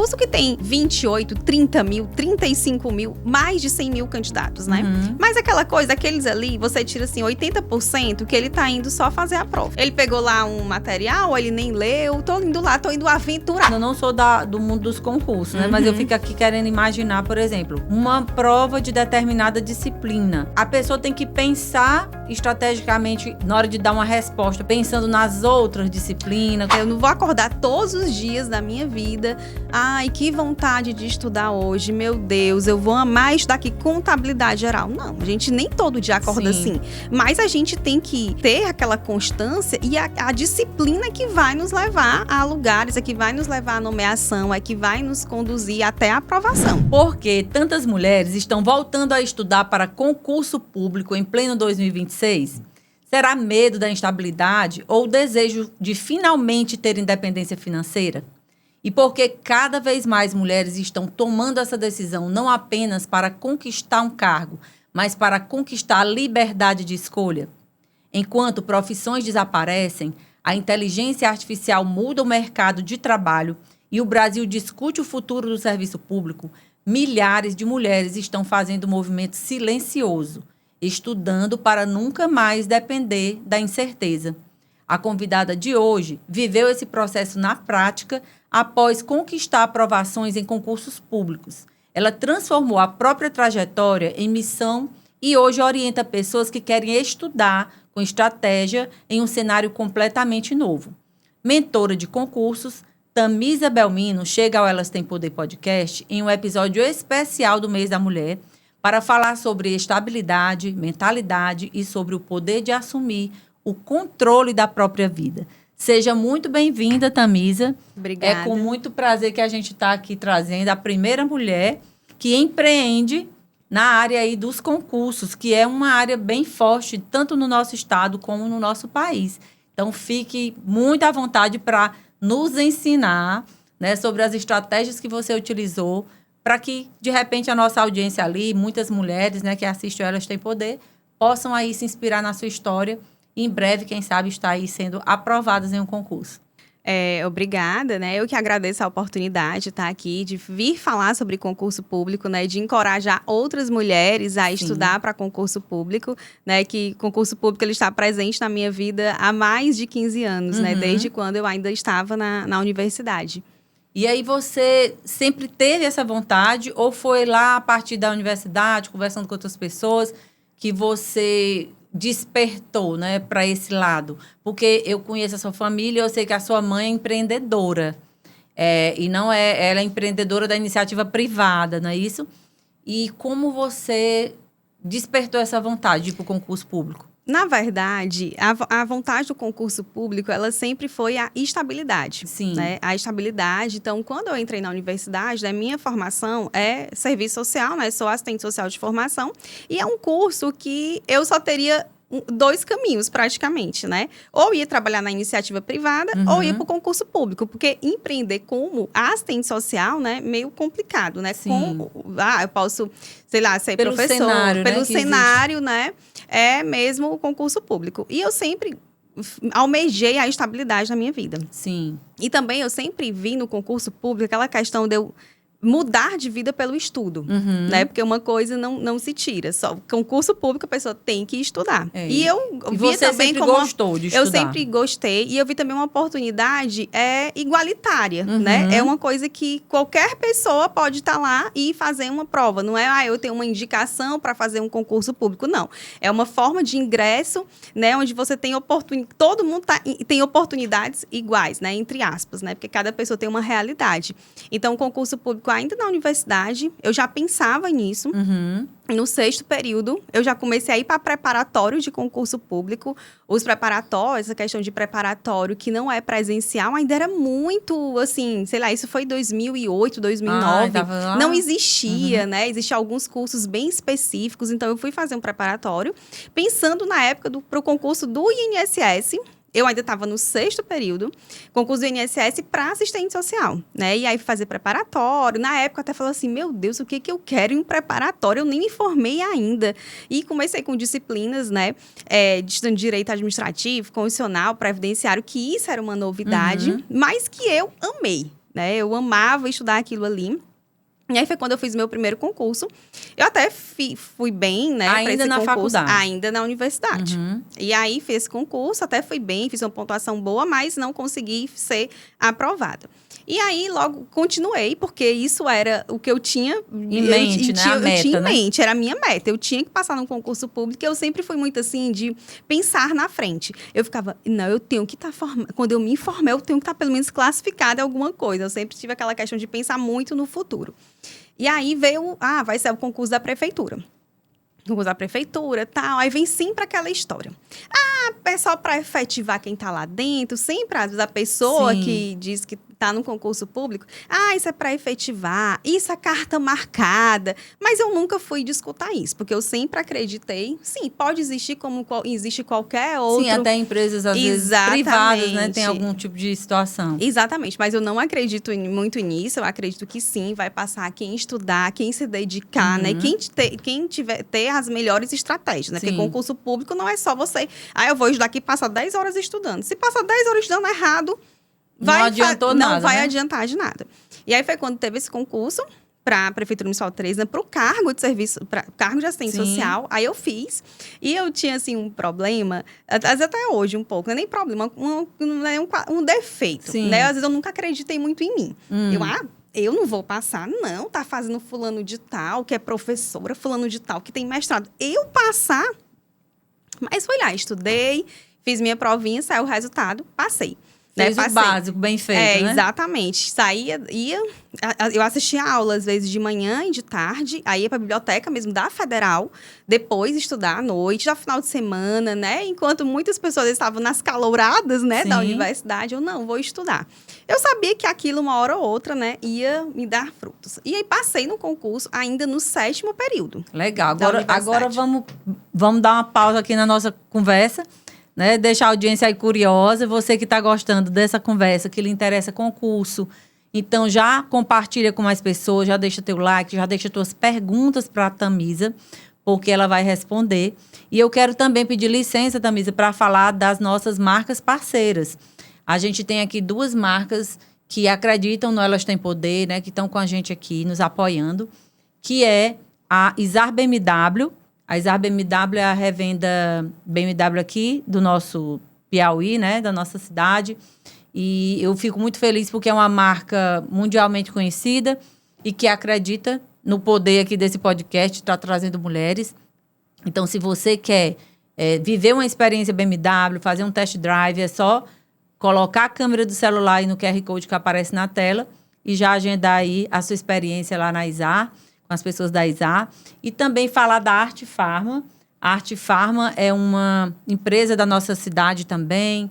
concurso que tem 28, 30 mil, 35 mil, mais de 100 mil candidatos, né? Mas aquela coisa, aqueles ali, você tira assim, 80% que ele tá indo só fazer a prova. Ele pegou lá um material, ele nem leu, tô indo lá, tô indo aventurar. Eu não sou do mundo dos concursos, né? Mas eu fico aqui querendo imaginar, por exemplo, uma prova de determinada disciplina. A pessoa tem que pensar estrategicamente na hora de dar uma resposta, pensando nas outras disciplinas. Eu não vou acordar todos os dias da minha vida. Ai, que vontade de estudar hoje, meu Deus, eu vou amar estudar aqui contabilidade geral. Não, a gente nem todo dia acorda assim. Mas a gente tem que ter aquela constância e a disciplina que vai nos levar a lugares, é que vai nos levar à nomeação, é que vai nos conduzir até a aprovação. Por que tantas mulheres estão voltando a estudar para concurso público em pleno 2026? Será medo da instabilidade ou o desejo de finalmente ter independência financeira? E por que cada vez mais mulheres estão tomando essa decisão não apenas para conquistar um cargo, mas para conquistar a liberdade de escolha? Enquanto profissões desaparecem, a inteligência artificial muda o mercado de trabalho e o Brasil discute o futuro do serviço público, milhares de mulheres estão fazendo um movimento silencioso, estudando para nunca mais depender da incerteza. A convidada de hoje viveu esse processo na prática após conquistar aprovações em concursos públicos. Ela transformou a própria trajetória em missão e hoje orienta pessoas que querem estudar com estratégia em um cenário completamente novo. Mentora de concursos, Tamisa Belmino chega ao Elas Têm Poder Podcast em um episódio especial do Mês da Mulher para falar sobre estabilidade, mentalidade e sobre o poder de assumir o controle da própria vida. Seja muito bem-vinda, Tamisa. Obrigada. É com muito prazer que a gente está aqui trazendo a primeira mulher que empreende na área aí dos concursos, que é uma área bem forte, tanto no nosso estado como no nosso país. Então, fique muito à vontade para nos ensinar, né, sobre as estratégias que você utilizou para que, de repente, a nossa audiência ali, muitas mulheres, né, que assistem Elas Têm Poder, possam aí se inspirar na sua história e, em breve, quem sabe, estar aí sendo aprovadas em um concurso. Obrigada, né? Eu que agradeço a oportunidade de estar aqui, de vir falar sobre concurso público, né? De encorajar outras mulheres a estudar para concurso público, né? Que concurso público ele está presente na minha vida há mais de 15 anos, né? Desde quando eu ainda estava na universidade. E aí você sempre teve essa vontade ou foi lá a partir da universidade, conversando com outras pessoas, que você despertou, né, para esse lado? Porque eu conheço a sua família, eu sei que a sua mãe é empreendedora. E não ela é empreendedora da iniciativa privada, não é isso? E como você despertou essa vontade de ir para o concurso público? Na verdade, a vontade do concurso público, ela sempre foi a estabilidade. Sim. Né? A estabilidade. Então, quando eu entrei na universidade, né, minha formação é serviço social, né? Sou assistente social de formação. E é um curso que eu só teria dois caminhos, praticamente, né? Ou ia trabalhar na iniciativa privada, ou ia para o concurso público. Porque empreender como assistente social, né? Meio complicado, né? Sim. Eu posso, sei lá, ser pelo professor. Cenário, pelo né, cenário, né? É mesmo o concurso público. E eu sempre almejei a estabilidade na minha vida. Sim. E também eu sempre vi no concurso público aquela questão de eu mudar de vida pelo estudo, né? Porque uma coisa não se tira. Só concurso público a pessoa tem que estudar. E eu vi você também sempre como gostou de estudar? Eu sempre gostei e eu vi também uma oportunidade igualitária, né? É uma coisa que qualquer pessoa pode estar lá e fazer uma prova. Não é, eu tenho uma indicação para fazer um concurso público, não. É uma forma de ingresso, né? Onde você tem todo mundo tem oportunidades iguais, né? Entre aspas, né? Porque cada pessoa tem uma realidade. Então, o concurso público ainda na universidade, eu já pensava nisso. No 6º período, eu já comecei a ir para preparatório de concurso público. Os preparatórios, essa questão de preparatório que não é presencial, ainda era muito, assim, sei lá, isso foi 2008, 2009. Não existia, né? Existiam alguns cursos bem específicos. Então, eu fui fazer um preparatório, pensando na época para o concurso do INSS. Eu ainda estava no 6º período, concurso do INSS para assistente social, né? E aí fazer preparatório. Na época, eu até falei assim, meu Deus, o que eu quero em um preparatório? Eu nem me formei ainda. E comecei com disciplinas, né? De direito administrativo, constitucional, previdenciário, que isso era uma novidade, mas que eu amei. né? Eu amava estudar aquilo ali. E aí foi quando eu fiz meu primeiro concurso. Eu até fui bem, né? Ainda na faculdade? Ainda na universidade. Uhum. E aí fiz esse concurso, até fui bem, fiz uma pontuação boa, mas não consegui ser aprovada. E aí, logo, continuei, porque isso era o que eu tinha em mente, né? A meta, eu tinha em né? mente, era a minha meta. Eu tinha que passar num concurso público, eu sempre fui muito assim, de pensar na frente. Eu ficava, não, eu tenho que estar formada. Quando eu me formei, eu tenho que estar pelo menos classificada em alguma coisa. Eu sempre tive aquela questão de pensar muito no futuro. E aí veio, vai ser o concurso da prefeitura. Concurso da prefeitura e tal. Aí vem sempre aquela história. Pessoal, para efetivar quem tá lá dentro, sempre às vezes a pessoa Sim. que diz que tá no concurso público, isso é para efetivar, isso é carta marcada. Mas eu nunca fui discutir isso, porque eu sempre acreditei, sim, pode existir como existe qualquer outro. Sim, até empresas, às vezes, privadas, né? Tem algum tipo de situação. Exatamente, mas eu não acredito muito nisso. Eu acredito que sim, vai passar quem estudar, quem se dedicar, né? Quem ter as melhores estratégias, né? Sim. Porque concurso público não é só você... eu vou estudar aqui e passar 10 horas estudando. Se passar 10 horas estudando errado, não adiantou nada, não vai né? adiantar de nada. E aí foi quando teve esse concurso para a Prefeitura Municipal de Teresina, para o cargo de serviço, para cargo de assistente social. Aí eu fiz. E eu tinha, assim, um problema, às vezes até hoje um pouco, não é nem problema, um defeito, Sim. né? Às vezes eu nunca acreditei muito em mim. Eu não vou passar, não, tá fazendo fulano de tal, que é professora, fulano de tal, que tem mestrado. Eu passar... Mas fui lá, estudei, fiz minha provinha, saiu o resultado, passei. Fez o básico, bem feito, né? Exatamente. Eu assistia aula, às vezes, de manhã e de tarde, aí ia pra biblioteca mesmo da Federal, depois estudar à noite, já final de semana, né? Enquanto muitas pessoas estavam nas calouradas, né, da universidade, eu não, vou estudar. Eu sabia que aquilo, uma hora ou outra, né, ia me dar frutos. E aí, passei no concurso ainda no 7º período. Legal. Agora vamos dar uma pausa aqui na nossa conversa, né? Deixar a audiência aí curiosa. Você que está gostando dessa conversa, que lhe interessa concurso, então já compartilha com mais pessoas, já deixa teu like, já deixa tuas perguntas para a Tamisa, porque ela vai responder. E eu quero também pedir licença, Tamisa, para falar das nossas marcas parceiras. A gente tem aqui 2 marcas que acreditam no Elas Têm Poder, né? Que estão com a gente aqui, nos apoiando, que é a Izar BMW. A Izar BMW é a revenda BMW aqui do nosso Piauí, né? Da nossa cidade. E eu fico muito feliz porque é uma marca mundialmente conhecida e que acredita no poder aqui desse podcast, está trazendo mulheres. Então, se você quer viver uma experiência BMW, fazer um test drive, é só colocar a câmera do celular aí no QR Code que aparece na tela e já agendar aí a sua experiência lá na Izar, com as pessoas da Izar. E também falar da Arte Farma. A Arte Farma é uma empresa da nossa cidade também,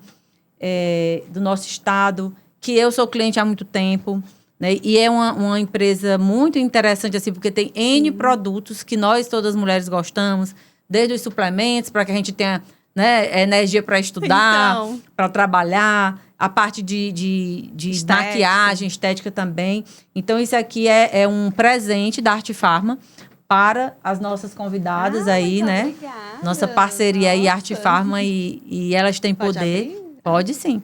do nosso estado, que eu sou cliente há muito tempo, né? E é uma empresa muito interessante, assim, porque tem N produtos que nós, todas as mulheres, gostamos, desde os suplementos, para que a gente tenha, né, energia para estudar, para trabalhar, a parte de maquiagem, estética também. Então, isso aqui é um presente da Arte Farma para as nossas convidadas aí, né? Obrigada. Nossa parceria aí, Arte Farma, e Elas Têm Poder. Abrir? Pode sim.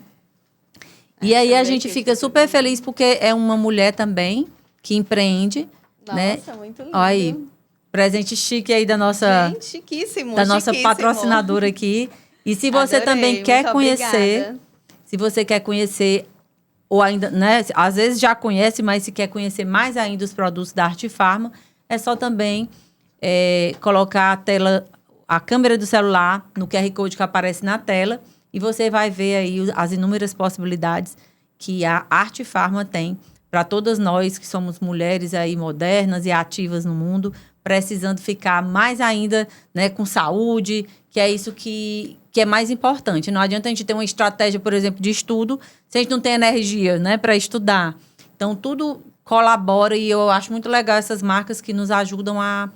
E aí a gente fica super feliz porque é uma mulher também que empreende, né? Nossa, muito lindo. Olha aí, presente chique aí da nossa... Gente, chiquíssimo, da nossa chiquíssimo. patrocinadora aqui. E se você Adorei, também quer muito conhecer, obrigada. se você quer conhecer, ou ainda, né? Às vezes já conhece, mas se quer conhecer mais ainda os produtos da Arte Farma, é só também colocar a câmera do celular no QR Code que aparece na tela e você vai ver aí as inúmeras possibilidades que a Arte Farma tem para todas nós que somos mulheres aí modernas e ativas no mundo, precisando ficar mais ainda, né, com saúde, que é isso que é mais importante. Não adianta a gente ter uma estratégia, por exemplo, de estudo, se a gente não tem energia, né, para estudar. Então, tudo colabora e eu acho muito legal essas marcas que nos ajudam a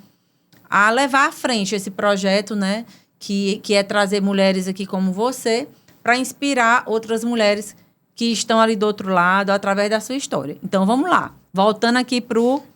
levar à frente esse projeto, né, que é trazer mulheres aqui como você para inspirar outras mulheres que estão ali do outro lado através da sua história. Então, vamos lá. Voltando aqui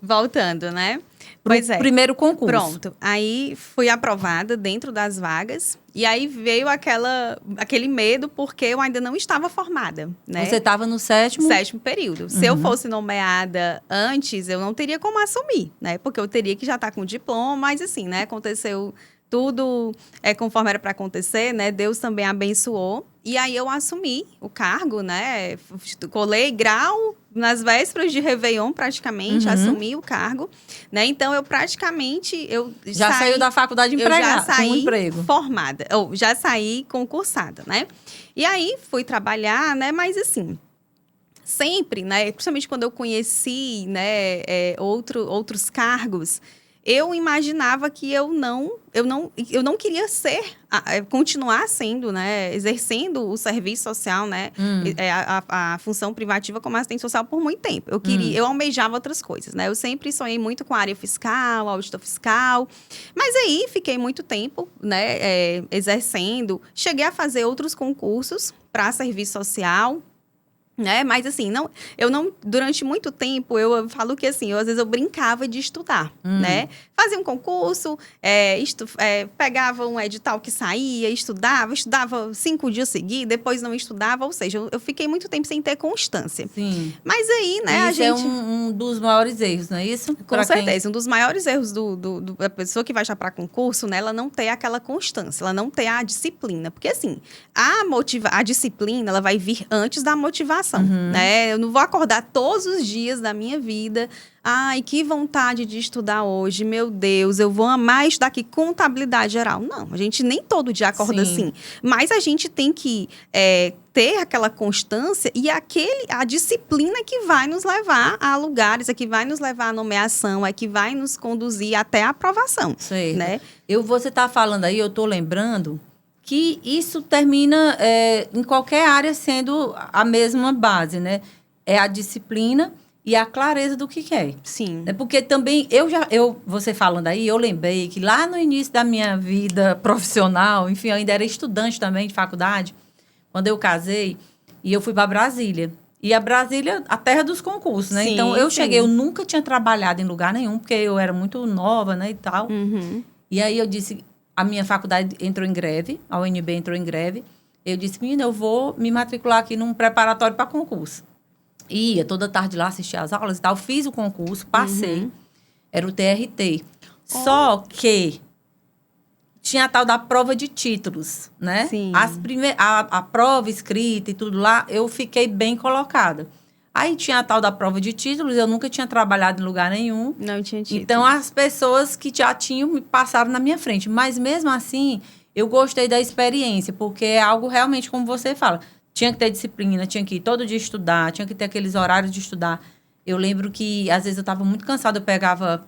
Voltando, né? Pois é. Primeiro concurso. Pronto. Aí fui aprovada dentro das vagas. E aí veio aquele medo, porque eu ainda não estava formada, né? Você estava no sétimo período. Se eu fosse nomeada antes, eu não teria como assumir, né? Porque eu teria que já estar com diploma, mas assim, né? Aconteceu tudo conforme era para acontecer, né? Deus também abençoou. E aí eu assumi o cargo, né? Colei grau nas vésperas de Réveillon, praticamente, assumi o cargo, né? Então, eu praticamente... Já saiu da faculdade empregada, eu já saí com um emprego. formada, ou já saí concursada, né? E aí, fui trabalhar, né? Mas assim... Sempre, né? Principalmente quando eu conheci, né, outros cargos, eu imaginava que eu não queria continuar sendo, né, exercendo o serviço social, né, a função privativa como assistente social por muito tempo. Eu almejava outras coisas, né? Eu sempre sonhei muito com a área fiscal, auditor fiscal, mas aí fiquei muito tempo, né, exercendo. Cheguei a fazer outros concursos para serviço social, né? Mas assim, durante muito tempo, eu falo que assim, às vezes eu brincava de estudar, né? Fazia um concurso, pegava um edital que saía, estudava 5 dias seguidos, depois não estudava, ou seja, eu fiquei muito tempo sem ter constância. Sim. Mas aí, né, isso é um dos maiores erros, não é isso? Com certeza, um dos maiores erros da pessoa que vai já para concurso, né, ela não ter aquela constância, ela não ter a disciplina, porque assim, a disciplina, ela vai vir antes da motivação. Né? Eu não vou acordar todos os dias da minha vida. Ai, que vontade de estudar hoje. Meu Deus, eu vou amar estudar aqui contabilidade geral. Não, a gente nem todo dia acorda assim. Mas a gente tem que ter aquela constância e a disciplina que vai nos levar a lugares, que vai nos levar à nomeação, que vai nos conduzir até a aprovação. Certo. Né? Você está falando aí, eu estou lembrando que isso termina em qualquer área sendo a mesma base, né? É a disciplina e a clareza do que quer. Sim. Porque também, você falando aí, eu lembrei que lá no início da minha vida profissional, enfim, eu ainda era estudante também de faculdade, quando eu casei, e eu fui para Brasília. E a Brasília, a terra dos concursos, né? Sim, então, eu cheguei, eu nunca tinha trabalhado em lugar nenhum, porque eu era muito nova, né, e tal. E aí eu disse... A minha faculdade entrou em greve, a UNB entrou em greve. Eu disse, menina, eu vou me matricular aqui num preparatório para concurso. Ia toda tarde lá assistir as aulas e tal. Fiz o concurso, passei. Era o TRT. Só que tinha a tal da prova de títulos, né? Sim. A prova escrita e tudo lá, eu fiquei bem colocada. Aí tinha a tal da prova de títulos, eu nunca tinha trabalhado em lugar nenhum. Não tinha títulos. Então, as pessoas que já tinham me passaram na minha frente. Mas, mesmo assim, eu gostei da experiência, porque é algo realmente, como você fala, tinha que ter disciplina, tinha que ir todo dia estudar, tinha que ter aqueles horários de estudar. Eu lembro que, às vezes, eu estava muito cansada, eu pegava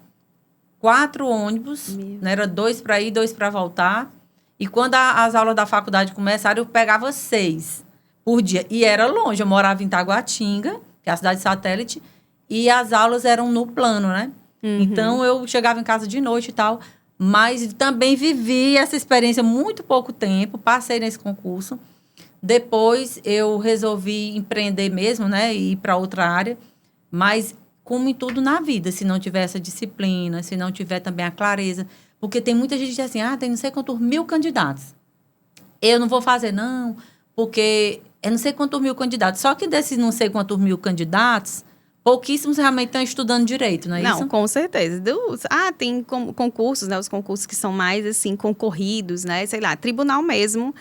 4 ônibus, né? Era 2 para ir, 2 para voltar. E quando as aulas da faculdade começaram, eu pegava 6 por dia. E era longe, eu morava em Taguatinga, que é a cidade satélite, e as aulas eram no plano, né? Então, eu chegava em casa de noite e tal, mas também vivi essa experiência muito pouco tempo, passei nesse concurso. Depois, eu resolvi empreender mesmo, né? E ir para outra área, mas como em tudo na vida, se não tiver essa disciplina, se não tiver também a clareza, porque tem muita gente que diz assim, tem não sei quantos 1000 candidatos. Eu não vou fazer, não, porque... É não sei quantos 1000 candidatos. Só que desses não sei quantos 1000 candidatos, pouquíssimos realmente estão estudando direito, não é isso? Não, com certeza. Tem concursos, né? Os concursos que são mais, assim, concorridos, né? Sei lá, tribunal mesmo,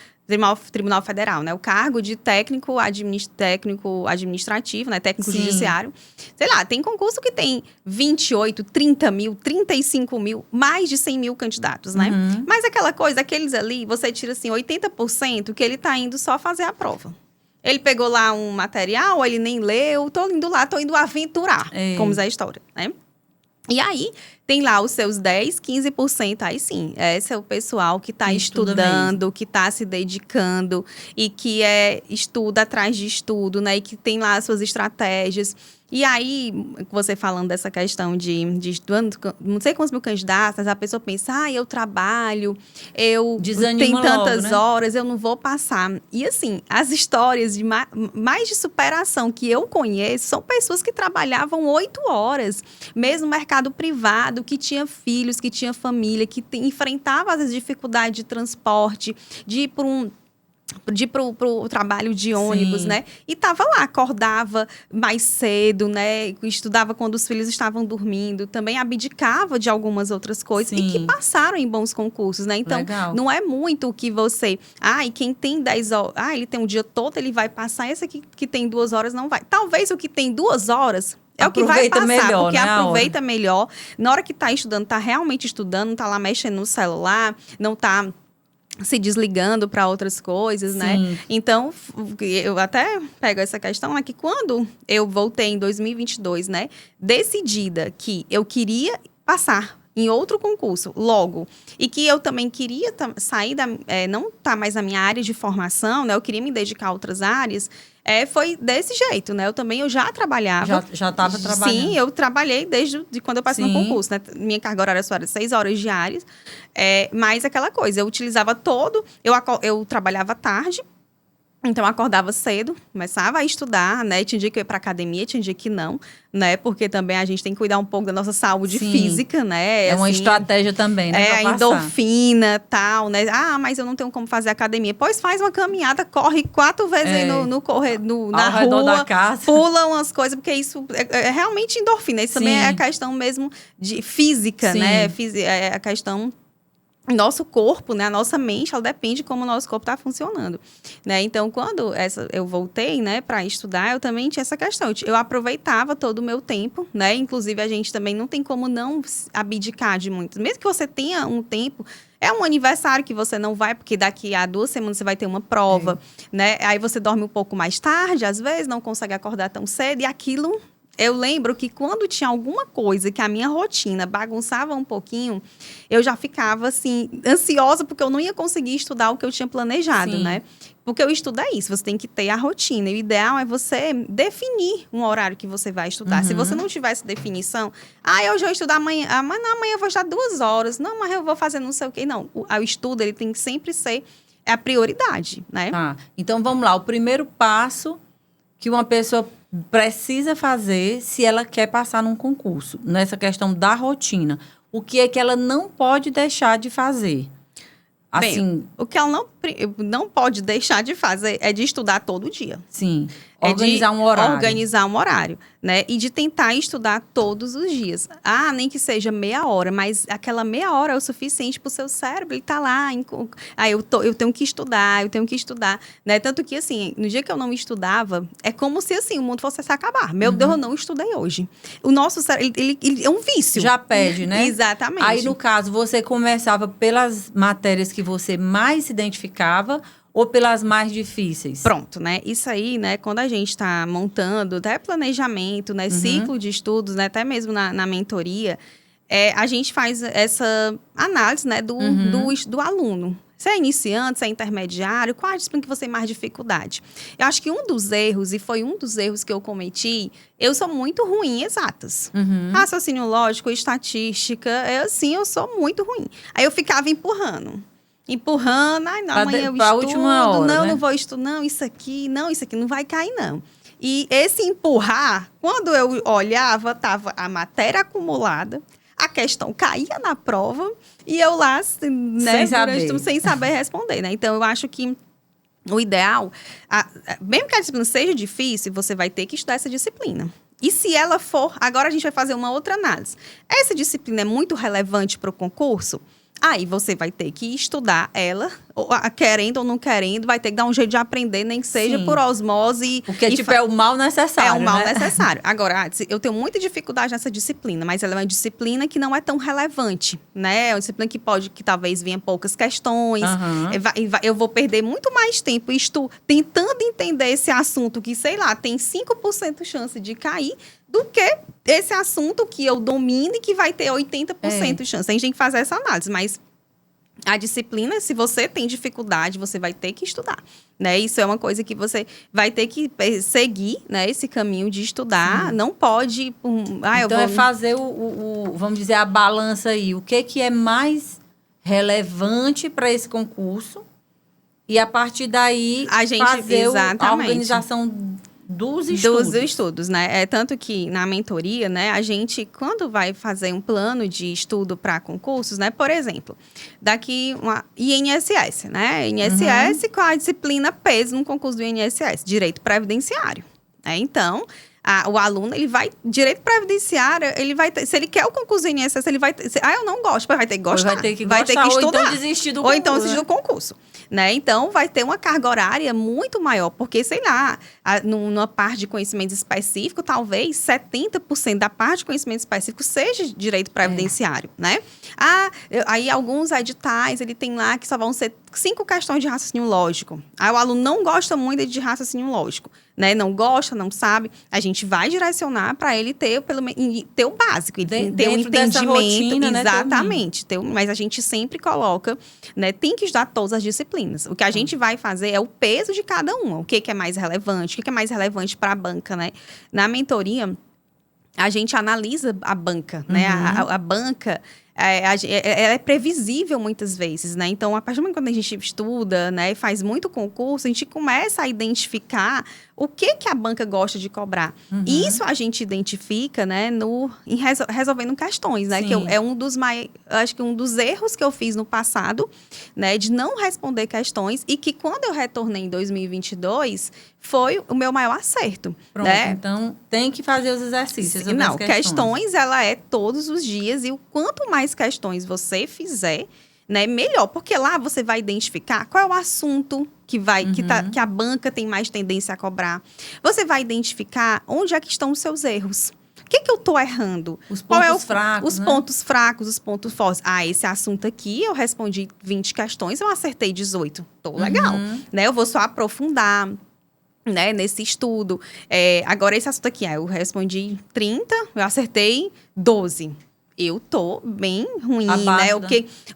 Tribunal Federal, né? O cargo de técnico administrativo, né? Técnico judiciário. Sei lá, tem concurso que tem 28, 30 mil, 35 mil, mais de 100 mil candidatos, né? Mas aquela coisa, aqueles ali, você tira, assim, 80% que ele tá indo só fazer a prova. Ele pegou lá um material, ele nem leu, tô indo aventurar, como diz a história, né? E aí, tem lá os seus 10, 15%, aí sim, esse é o pessoal que está estudando, que está se dedicando e que estuda atrás de estudo, né? E que tem lá as suas estratégias. E aí, você falando dessa questão de estudando, não sei quantos mil candidatos, a pessoa pensa, eu trabalho, eu tenho tantas logo, né? horas, eu não vou passar. E assim, as histórias de mais de superação que eu conheço são pessoas que trabalhavam 8 horas, mesmo no mercado privado, que tinha filhos, que tinha família, que enfrentava as dificuldades de transporte, de ir pro trabalho de ônibus, Sim. né? E tava lá, acordava mais cedo, né? Estudava quando os filhos estavam dormindo, também abdicava de algumas outras coisas e que Sim. passaram em bons concursos, né? Então, Legal. não é muito o que você... e quem tem 10 horas... ele tem um dia todo, ele vai passar. Esse aqui que tem 2 horas não vai. Talvez o que tem 2 horas... É o que vai passar, melhor, porque né, aproveita melhor. Na hora que tá estudando, tá realmente estudando, não tá lá mexendo no celular, não tá se desligando para outras coisas, né? Então, eu até pego essa questão, que quando eu voltei em 2022, né? Decidida que eu queria passar em outro concurso logo, e que eu também queria sair não tá mais na minha área de formação, né? Eu queria me dedicar a outras áreas. Foi desse jeito, né? Eu já trabalhava. Já estava trabalhando. Sim, eu trabalhei desde quando eu passei no concurso, né? Minha carga horária só era 6 horas diárias. Mas aquela coisa, eu utilizava eu trabalhava tarde, então eu acordava cedo, começava a estudar, né? Tinha dia que eu ia pra academia, tinha dia que não, né? Porque também a gente tem que cuidar um pouco da nossa saúde física, né? É uma estratégia também, né? A endorfina, tal, né? mas eu não tenho como fazer academia. Pois faz uma caminhada, corre 4 vezes aí na ao redor rua, da casa. pula umas coisas, porque isso é realmente endorfina. Isso também é a questão mesmo de física, né? É a questão... Nosso corpo, né, a nossa mente, ela depende de como o nosso corpo está funcionando, né? Então, quando eu voltei, né, para estudar, eu também tinha essa questão. Eu aproveitava todo o meu tempo, né? Inclusive, a gente também não tem como não abdicar de muito. Mesmo que você tenha um tempo, é um aniversário que você não vai, porque daqui a 2 semanas você vai ter uma prova, né? Aí você dorme um pouco mais tarde, às vezes, não consegue acordar tão cedo, e aquilo... Eu lembro que quando tinha alguma coisa que a minha rotina bagunçava um pouquinho, eu já ficava, assim, ansiosa, porque eu não ia conseguir estudar o que eu tinha planejado, né? Porque o estudo é isso, você tem que ter a rotina. E o ideal é você definir um horário que você vai estudar. Se você não tiver essa definição, hoje eu vou estudar amanhã, amanhã eu vou estudar 2 horas. Não, mas eu vou fazer não sei o quê. Não, o estudo, ele tem que sempre ser a prioridade, né? Então, vamos lá. O primeiro passo que uma pessoa precisa fazer se ela quer passar num concurso, nessa questão da rotina. O que é que ela não pode deixar de fazer? Assim, o que ela não pode deixar de fazer é de estudar todo dia. Sim. Organizar um horário. Organizar um horário, né? E de tentar estudar todos os dias. Nem que seja meia hora, mas aquela meia hora é o suficiente para o seu cérebro. Ele tá lá, eu tenho que estudar, né? Tanto que, assim, no dia que eu não estudava, é como se, assim, o mundo fosse se acabar. Meu Deus, eu não estudei hoje. O nosso cérebro, ele é um vício. Já pede, né? Exatamente. Aí, no caso, você começava pelas matérias que você mais se identificava ou pelas mais difíceis? Pronto, né? Isso aí, né? Quando a gente está montando até planejamento, né? Ciclo de estudos, né? Até mesmo na mentoria, a gente faz essa análise, né? Do aluno. Se é iniciante, se é intermediário, qual a disciplina que você tem mais dificuldade? Eu acho que um dos erros, e foi um dos erros que eu cometi, eu sou muito ruim em exatas. Raciocínio lógico, estatística, eu sou muito ruim. Aí eu ficava empurrando, amanhã eu estudo, última hora, não vou estudar, não, isso aqui não vai cair, não. E esse empurrar, quando eu olhava, tava a matéria acumulada, a questão caía na prova, e eu lá, né, sem saber responder, né? Então, eu acho que o ideal, mesmo que a disciplina seja difícil, você vai ter que estudar essa disciplina. E se ela for, agora a gente vai fazer uma outra análise. Essa disciplina é muito relevante para o concurso? Aí você vai ter que estudar ela, querendo ou não querendo, vai ter que dar um jeito de aprender, nem que seja por osmose. Porque, é o mal necessário, É o mal necessário. Agora, eu tenho muita dificuldade nessa disciplina, mas ela é uma disciplina que não é tão relevante, né? É uma disciplina que talvez venha poucas questões. Eu vou perder muito mais tempo tentando entender esse assunto que, sei lá, tem 5% chance de cair, do que esse assunto que eu domino e que vai ter 80% de chance. A gente tem que fazer essa análise, mas A disciplina, se você tem dificuldade, você vai ter que estudar, né? Isso é uma coisa que você vai ter que seguir, né? Esse caminho de estudar. Sim. Não pode... então, é fazer vamos dizer, a balança aí. O que é mais relevante para esse concurso? E, a partir daí, fazer a organização dos estudos, né? Tanto que na mentoria, né, a gente, quando vai fazer um plano de estudo para concursos, né, por exemplo, daqui uma INSS, né? INSS, qual a disciplina peso no concurso do INSS? Direito previdenciário. Então, o aluno, ele vai, direito previdenciário, ele vai ter, se ele quer o concurso do INSS, ele vai ter, eu não gosto, mas vai ter que gostar. Vai ter que estudar. Ou então desistir do concurso. Ou então desistir do concurso. Né? Então, vai ter uma carga horária muito maior, porque, sei lá, numa parte de conhecimento específico, talvez 70% da parte de conhecimento específico seja direito previdenciário, né? Aí, alguns editais, ele tem lá que só vão ser 5 questões de raciocínio lógico. Aí, o aluno não gosta muito de raciocínio lógico, né? Não gosta, não sabe. A gente vai direcionar para ele ter o básico, ter um entendimento. Rotina, exatamente. Mas a gente sempre coloca, né? Tem que estudar todas as disciplinas. O que a gente vai fazer é o peso de cada uma. O que é mais relevante, o que é mais relevante para a banca, né? Na mentoria, a gente analisa a banca, né? A banca... ela é previsível muitas vezes, né? Então, a partir do momento que a gente estuda, né, e faz muito concurso, a gente começa a identificar o que a banca gosta de cobrar. Isso a gente identifica, né, resolvendo questões, né? Sim. Que é acho que um dos erros que eu fiz no passado, né, de não responder questões, e que quando eu retornei em 2022, foi o meu maior acerto. Pronto, né? Então tem que fazer os exercícios. Não, questões ela é todos os dias, e o quanto mais questões você fizer, né, melhor, porque lá você vai identificar qual é o assunto que a banca tem mais tendência a cobrar. Você vai identificar onde é que estão os seus erros. O que eu estou errando? Os pontos fracos, Os pontos fracos, os pontos fortes. Esse assunto aqui, eu respondi 20 questões, eu acertei 18. Tô legal, né? Eu vou só aprofundar, né, nesse estudo. Agora, esse assunto aqui, eu respondi 30, eu acertei 12. Eu tô bem ruim, né?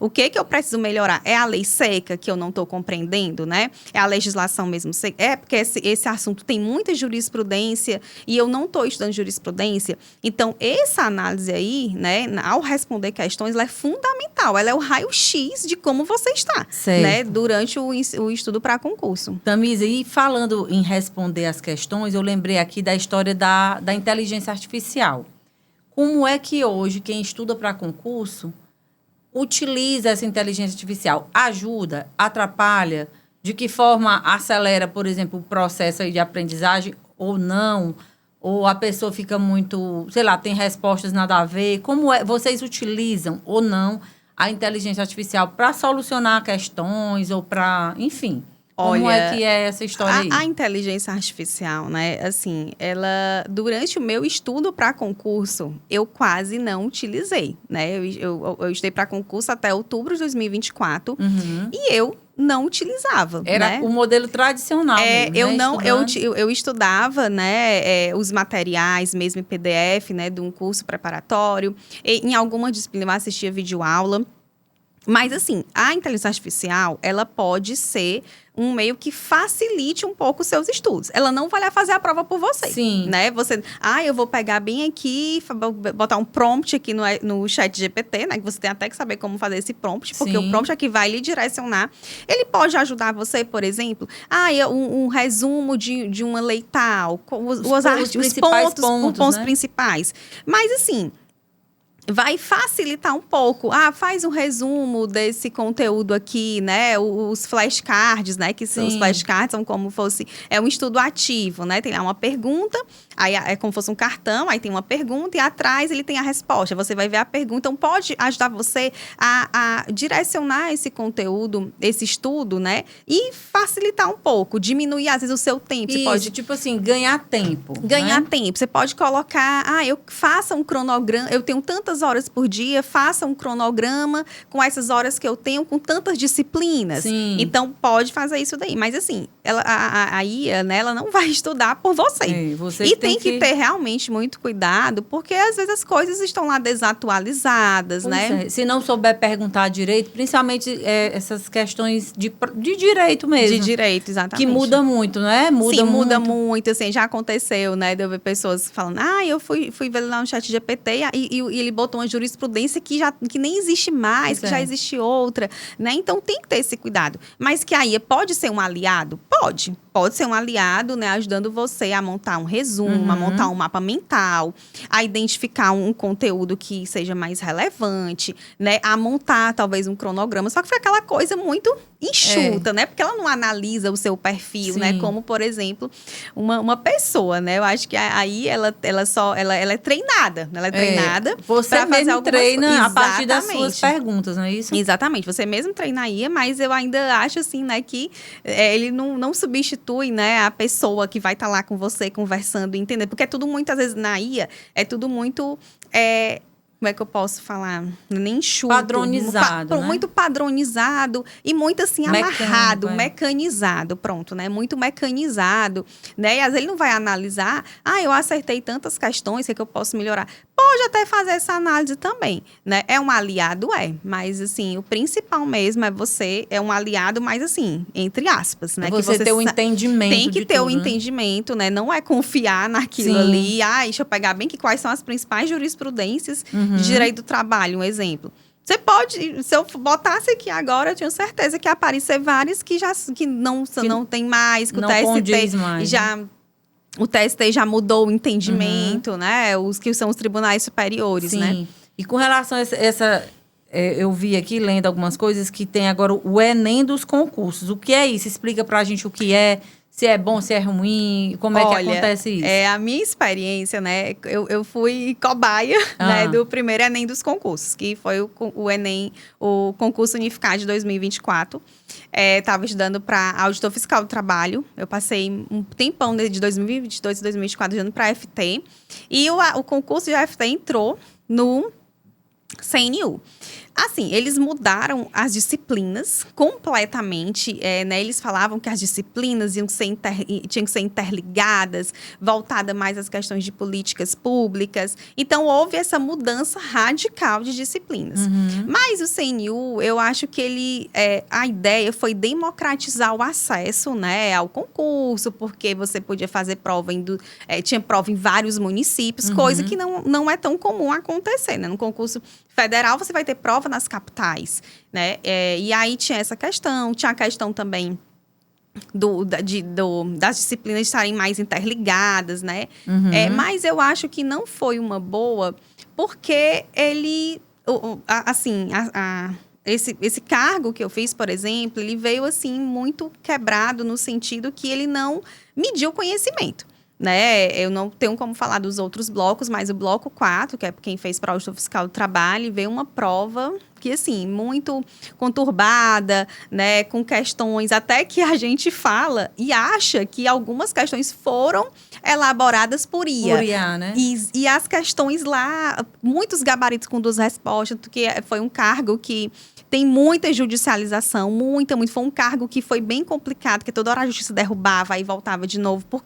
O que eu preciso melhorar? É a lei seca que eu não tô compreendendo, né? É a legislação mesmo seca? Porque esse assunto tem muita jurisprudência e eu não tô estudando jurisprudência. Então, essa análise aí, né, ao responder questões, ela é fundamental. Ela é o raio-x de como você está, né? Durante o estudo para concurso. Tamisa, e falando em responder as questões, eu lembrei aqui da história da inteligência artificial. Como é que hoje quem estuda para concurso utiliza essa inteligência artificial? Ajuda? Atrapalha? De que forma acelera, por exemplo, o processo aí de aprendizagem ou não? Ou a pessoa fica muito, sei lá, tem respostas nada a ver? Como vocês utilizam ou não a inteligência artificial para solucionar questões ou para, enfim... Como é que é essa história aí? A inteligência artificial, né, assim, ela, durante o meu estudo para concurso, eu quase não utilizei, né? Eu estudei para concurso até outubro de 2024 e eu não utilizava. Era, né, o modelo tradicional mesmo, eu estudava, né, os materiais mesmo em PDF, né, de um curso preparatório. Em alguma disciplina eu assistia videoaula. Mas, assim, a inteligência artificial, ela pode ser um meio que facilite um pouco os seus estudos. Ela não vai lá fazer a prova por você. Sim. Né? Eu vou pegar bem aqui, botar um prompt aqui no chat GPT, né? Que você tem até que saber como fazer esse prompt, porque o prompt aqui vai lhe direcionar. Ele pode ajudar você, por exemplo, um resumo de uma lei tal, os pontos principais. Mas, assim... vai facilitar um pouco. Faz um resumo desse conteúdo aqui, né? Os flashcards, né? Que são os flashcards, são como fosse... É um estudo ativo, né? Tem lá uma pergunta, aí é como fosse um cartão, aí tem uma pergunta e atrás ele tem a resposta. Você vai ver a pergunta. Então, pode ajudar você a direcionar esse conteúdo, esse estudo, né? E facilitar um pouco, diminuir, às vezes, o seu tempo. Você pode, tipo assim, ganhar tempo. Ganhar tempo. Você pode colocar... eu faça um cronograma, eu tenho tantas tantas horas por dia, faça um cronograma com essas horas que eu tenho, com tantas disciplinas. Sim. Então, pode fazer isso daí. Mas, assim, a IA, né, ela não vai estudar por você. Você E tem que ter realmente muito cuidado, porque às vezes as coisas estão lá desatualizadas, né? Se não souber perguntar direito, principalmente essas questões de direito mesmo. De direito, exatamente. Que muda muito, né? Muda muito, assim, já aconteceu, né? De eu ver pessoas falando, eu fui ver lá no chat GPT e ele botou uma jurisprudência que nem existe mais, que já existe outra, né? Então, tem que ter esse cuidado. Mas que a IA pode ser um aliado? Pode ser um aliado, né? Ajudando você a montar um resumo, a montar um mapa mental, a identificar um conteúdo que seja mais relevante, né? A montar, talvez, um cronograma. Só que foi aquela coisa muito enxuta, né? Porque ela não analisa o seu perfil, né? Como, por exemplo, uma pessoa, né? Eu acho que aí ela é treinada. Ela é treinada. Você mesmo treina a partir das suas perguntas, não é isso? Exatamente. Você mesmo treina a IA, mas eu ainda acho, assim, né? Que ele não substitui, né? A pessoa que vai estar lá com você, conversando, entendendo. Porque é tudo muito, às vezes, na IA, é tudo muito... como é que eu posso falar? Nem enxuto. Padronizado, né? Muito padronizado e muito, assim, amarrado, mecanizado. Pronto, né? Muito mecanizado, né? E às vezes ele não vai analisar, eu acertei tantas questões, o que eu posso melhorar? Pode até fazer essa análise também, né? É um aliado, mas, assim, o principal mesmo é um aliado, mas, assim, entre aspas, né? Você ter o entendimento. Tem que ter o entendimento, né? Não é confiar naquilo ali. Deixa eu pegar bem quais são as principais jurisprudências de direito do trabalho, um exemplo. Você pode, se eu botasse aqui agora, eu tenho certeza que ia aparecer várias que não tem mais, que o TST já... O TST já mudou o entendimento, né? Os que são os tribunais superiores, né? E com relação a essa... eu vi aqui, lendo algumas coisas, que tem agora o Enem dos concursos. O que é isso? Explica pra gente o que é, se é bom, se é ruim, como é que acontece isso? A minha experiência, né? Eu fui cobaia, né, do primeiro Enem dos concursos, que foi o Enem, o concurso unificado de 2024. Estava estudando para auditor fiscal do trabalho. Eu passei um tempão de 2022 e 2024 estudando para FT. E o concurso de FT entrou no CNU. Assim, eles mudaram as disciplinas completamente, né? Eles falavam que as disciplinas tinham que ser interligadas, voltada mais às questões de políticas públicas. Então, houve essa mudança radical de disciplinas. Mas o CNU, eu acho que a ideia foi democratizar o acesso, né, ao concurso, porque você podia fazer prova tinha prova em vários municípios, coisa que não é tão comum acontecer, né? No concurso federal, você vai ter prova nas capitais, né? E aí tinha essa questão, tinha a questão também das disciplinas estarem mais interligadas, né? Mas eu acho que não foi uma boa, porque ele, esse cargo que eu fiz, por exemplo, ele veio, assim, muito quebrado no sentido que ele não mediu o conhecimento. Né? Eu não tenho como falar dos outros blocos, mas o bloco 4, que é quem fez para o auditor fiscal do trabalho, veio uma prova que, assim, muito conturbada, né? Com questões até que a gente fala e acha que algumas questões foram elaboradas por IA. Por IA, né? E as questões lá, muitos gabaritos com 2 respostas, porque foi um cargo que tem muita judicialização, muito. Foi um cargo que foi bem complicado, porque toda hora a justiça derrubava e voltava de novo por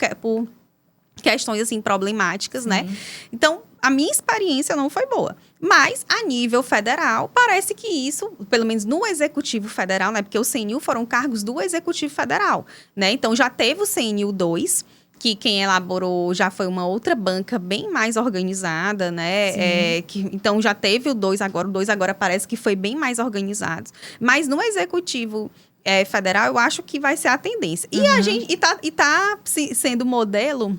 questões, assim, problemáticas, né? Então, a minha experiência não foi boa. Mas, a nível federal, parece que isso, pelo menos no Executivo Federal, né? Porque o CNU foram cargos do Executivo Federal, né? Então, já teve o CNU 2, que quem elaborou já foi uma outra banca bem mais organizada, né? Então, já teve o 2 agora. O 2 agora parece que foi bem mais organizado. Mas, no Executivo Federal, eu acho que vai ser a tendência. E tá sendo modelo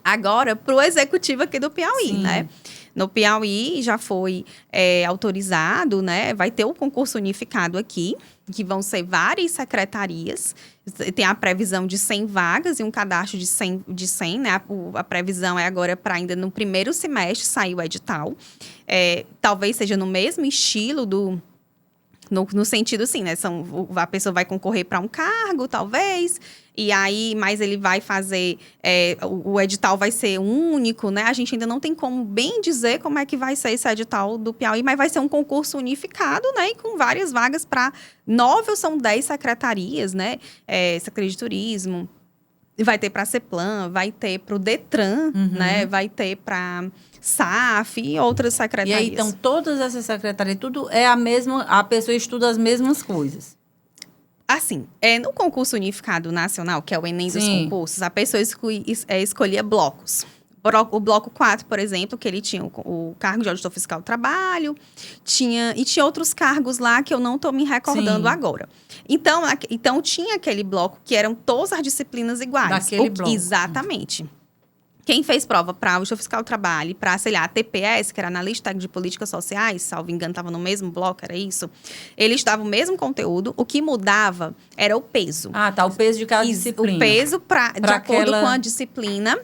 agora para o executivo aqui do Piauí, né? No Piauí já foi autorizado, né? Vai ter o concurso unificado aqui, que vão ser várias secretarias. Tem a previsão de 100 vagas e um cadastro de 100, né? A previsão é agora para ainda no primeiro semestre sair o edital. Talvez seja no mesmo estilo No sentido, assim, né? A pessoa vai concorrer para um cargo, talvez, e aí, mas ele vai fazer, o edital vai ser único, né? A gente ainda não tem como bem dizer como é que vai ser esse edital do Piauí, mas vai ser um concurso unificado, né? E com várias vagas para 9 ou são 10 secretarias, né? Secretaria de Turismo, vai ter para a CEPLAN, vai ter para o DETRAN, né? Vai ter para SAF e outras secretarias. E aí, então, todas essas secretarias, tudo é a mesma, a pessoa estuda as mesmas coisas. Assim, no concurso unificado nacional, que é o Enem dos concursos, a pessoa escolhia blocos. O bloco 4, por exemplo, que ele tinha o cargo de auditor fiscal do trabalho, tinha outros cargos lá que eu não estou me recordando agora. Então, tinha aquele bloco que eram todas as disciplinas iguais. Daquele bloco. Exatamente. Quem fez prova para auditor fiscal do trabalho e para, sei lá, a TPS, que era analista técnico de políticas sociais, salvo engano, estava no mesmo bloco, era isso. Ele estudava o mesmo conteúdo, o que mudava era o peso. Ah, tá, o peso de cada disciplina. O peso, de acordo com a disciplina,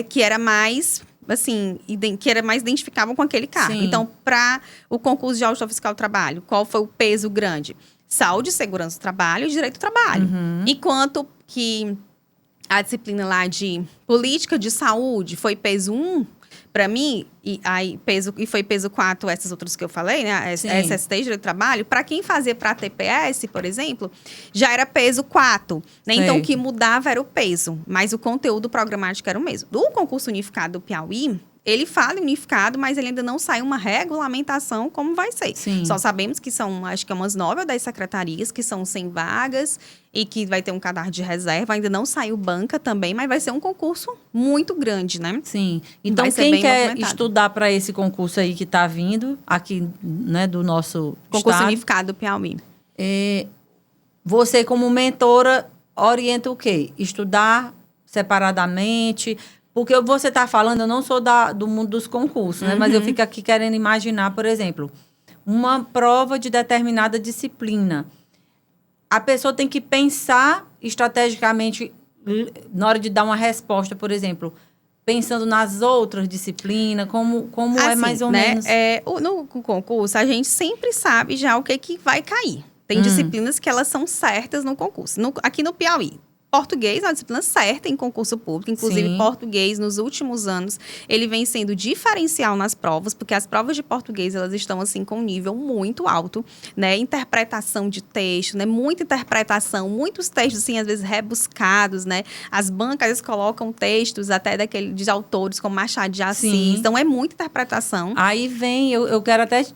que era mais, assim, que era mais identificável com aquele cargo. Sim. Então, para o concurso de auditor fiscal do trabalho, qual foi o peso grande? Saúde, segurança do trabalho e direito do trabalho. Enquanto que a disciplina lá de política de saúde foi peso 1, para mim, e foi peso 4 essas outras que eu falei, né? SST, direito do trabalho. Para quem fazia para a TPS, por exemplo, já era peso 4. Né? Então, o que mudava era o peso, mas o conteúdo programático era o mesmo. Do concurso unificado do Piauí, ele fala unificado, mas ele ainda não saiu uma regulamentação como vai ser. Sim. Só sabemos que são, acho que umas 9 ou 10 secretarias, que são 100 vagas e que vai ter um cadastro de reserva. Ainda não saiu banca também, mas vai ser um concurso muito grande, né? Sim. Então, quem quer estudar para esse concurso aí que está vindo, aqui, né, do nosso concurso estado, unificado do Piauí. Você, como mentora, orienta o quê? Estudar separadamente. Porque você está falando, eu não sou do mundo dos concursos, né? Mas eu fico aqui querendo imaginar, por exemplo, uma prova de determinada disciplina. A pessoa tem que pensar estrategicamente na hora de dar uma resposta, por exemplo, pensando nas outras disciplinas, como assim, é mais ou menos? No concurso, a gente sempre sabe já o que vai cair. Tem disciplinas que elas são certas no concurso. Aqui no Piauí, português é uma disciplina certa em concurso público. Inclusive, português, nos últimos anos, ele vem sendo diferencial nas provas, porque as provas de português, elas estão, assim, com um nível muito alto, né? Interpretação de texto, né? Muita interpretação, muitos textos, assim, às vezes rebuscados, né? As bancas colocam textos até de autores como Machado de Assis. Então, é muita interpretação. Aí vem, eu quero até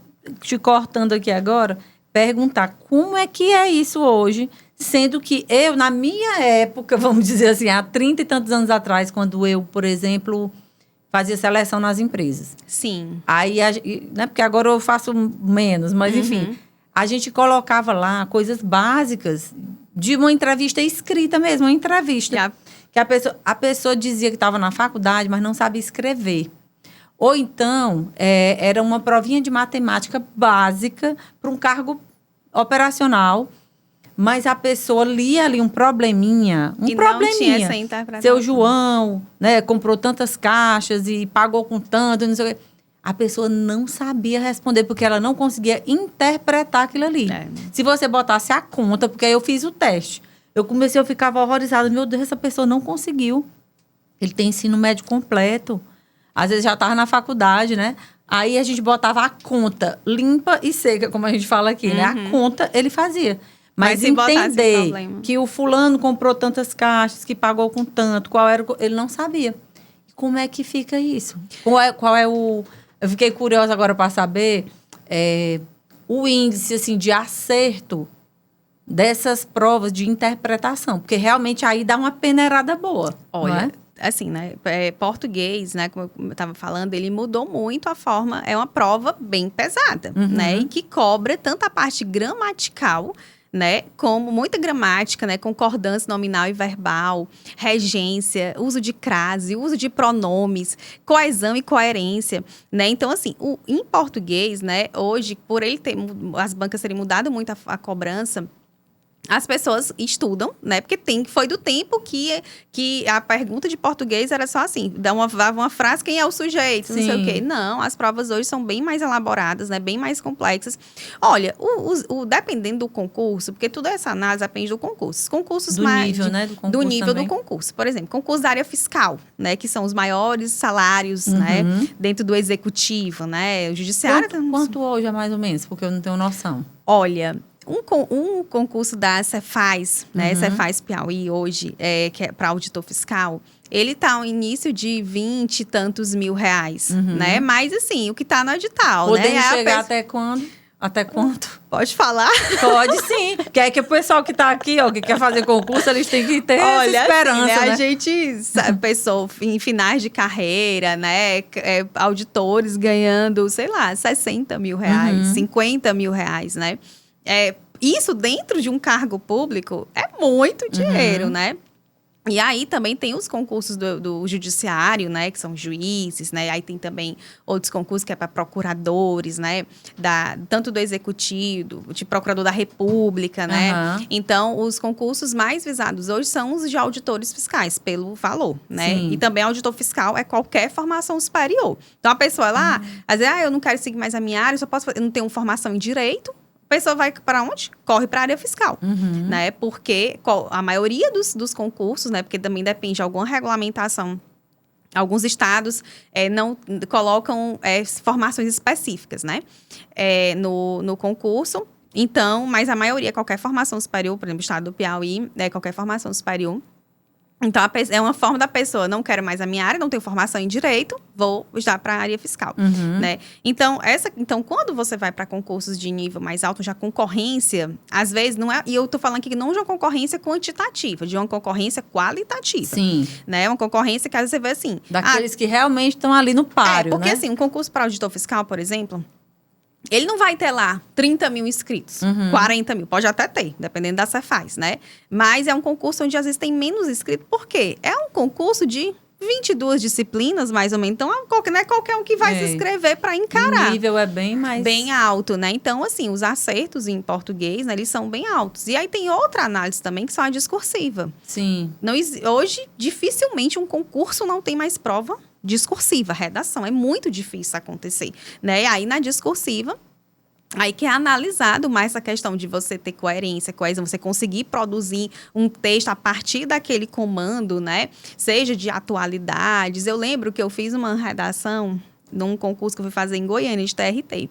te cortando aqui agora, perguntar como é que é isso hoje, sendo que eu, na minha época, vamos dizer assim, há 30 e tantos anos atrás, quando eu, por exemplo, fazia seleção nas empresas. Sim. Aí, né, porque agora eu faço menos, mas enfim, a gente colocava lá coisas básicas de uma entrevista escrita mesmo, uma entrevista. Que a pessoa dizia que estava na faculdade, mas não sabia escrever. Ou então, era uma provinha de matemática básica para um cargo operacional, mas a pessoa lia ali um probleminha. E não tinha essa interpretação. Seu João, né, comprou tantas caixas e pagou com tanto, não sei o quê. A pessoa não sabia responder, porque ela não conseguia interpretar aquilo ali. Se você botasse a conta, porque aí eu fiz o teste, eu ficava horrorizada. Meu Deus, essa pessoa não conseguiu. Ele tem ensino médio completo. Às vezes já estava na faculdade, né? Aí a gente botava a conta limpa e seca, como a gente fala aqui, né? A conta ele fazia. Mas entender que o fulano comprou tantas caixas, que pagou com tanto, qual era ele não sabia. Como é que fica isso? Qual é o... Eu fiquei curiosa agora para saber o índice, assim, de acerto dessas provas de interpretação. Porque realmente aí dá uma peneirada boa. Olha, não é? Assim, né? Português, né? Como eu estava falando, ele mudou muito a forma. É uma prova bem pesada, né? E que cobra tanto a parte gramatical, né, como muita gramática, né, concordância nominal e verbal, regência, uso de crase, uso de pronomes, coesão e coerência, né? Então, assim, em português, né, hoje, por ele ter as bancas terem mudado muito a cobrança, as pessoas estudam, né? Porque foi do tempo que a pergunta de português era só assim, dava uma frase, quem é o sujeito, não sei o quê. Não, as provas hoje são bem mais elaboradas, né? Bem mais complexas. Olha, dependendo do concurso, porque toda essa análise depende do concurso. Os concursos do nível, né? Do concurso do nível também. do concurso. Por exemplo, concurso da área fiscal, né? Que são os maiores salários, né? Dentro do executivo, né? O judiciário... Quanto hoje é mais ou menos? Porque eu não tenho noção. Olha... Um concurso da Cefaz, né? Cefaz Piauí hoje, que é para auditor fiscal, ele tá ao início de 20 e tantos mil reais, né? Mas assim, o que tá no edital, Podendo né? chegar até quando? Até quanto? Pode falar? Pode sim. Que é que o pessoal que tá aqui, ó, que quer fazer concurso, eles têm que ter essa esperança, assim, né? A gente, pessoa em finais de carreira, né? Auditores ganhando, sei lá, 60 mil reais, 50 mil reais, né? Isso dentro de um cargo público é muito dinheiro, né? E aí também tem os concursos do judiciário, né? Que são juízes, né? Aí tem também outros concursos que é para procuradores, né? Tanto do executivo, de procurador da República, né? Então, os concursos mais visados hoje são os de auditores fiscais, pelo valor, né? Sim. E também auditor fiscal é qualquer formação superior. Então, a pessoa lá, às vezes, eu não quero seguir mais a minha área, eu não tenho formação em direito. A pessoa vai para onde? Corre para a área fiscal, né? Porque a maioria dos concursos, né? Porque também depende de alguma regulamentação. Alguns estados não colocam formações específicas, né? No concurso. Então, mas a maioria, qualquer formação superior, por exemplo, o estado do Piauí, qualquer formação superior. Então, é uma forma da pessoa, não quero mais a minha área, não tenho formação em direito, vou já para a área fiscal, né? Então, quando você vai para concursos de nível mais alto, já concorrência, às vezes não é... E eu tô falando aqui não de uma concorrência quantitativa, de uma concorrência qualitativa. Sim. Né? Uma concorrência que às vezes você vê assim... Daqueles que realmente estão ali no páreo, porque né? assim, um concurso para auditor fiscal, por exemplo... Ele não vai ter lá 30 mil inscritos, 40 mil, pode até ter, dependendo da Cefaz, né? Mas é um concurso onde às vezes tem menos inscritos. Por quê? É um concurso de 22 disciplinas, mais ou menos. Então, não é qualquer um que vai se inscrever para encarar. O nível é bem mais... Bem alto, né? Então, assim, os acertos em português, né, eles são bem altos. E aí tem outra análise também, que são a discursiva. Sim. Hoje, dificilmente, um concurso não tem mais prova discursiva, redação. É muito difícil acontecer, né? E aí, na discursiva, aí que é analisado mais a questão de você ter coerência, coesão, você conseguir produzir um texto a partir daquele comando, né? Seja de atualidades. Eu lembro que eu fiz uma redação num concurso que eu fui fazer em Goiânia, de TRT,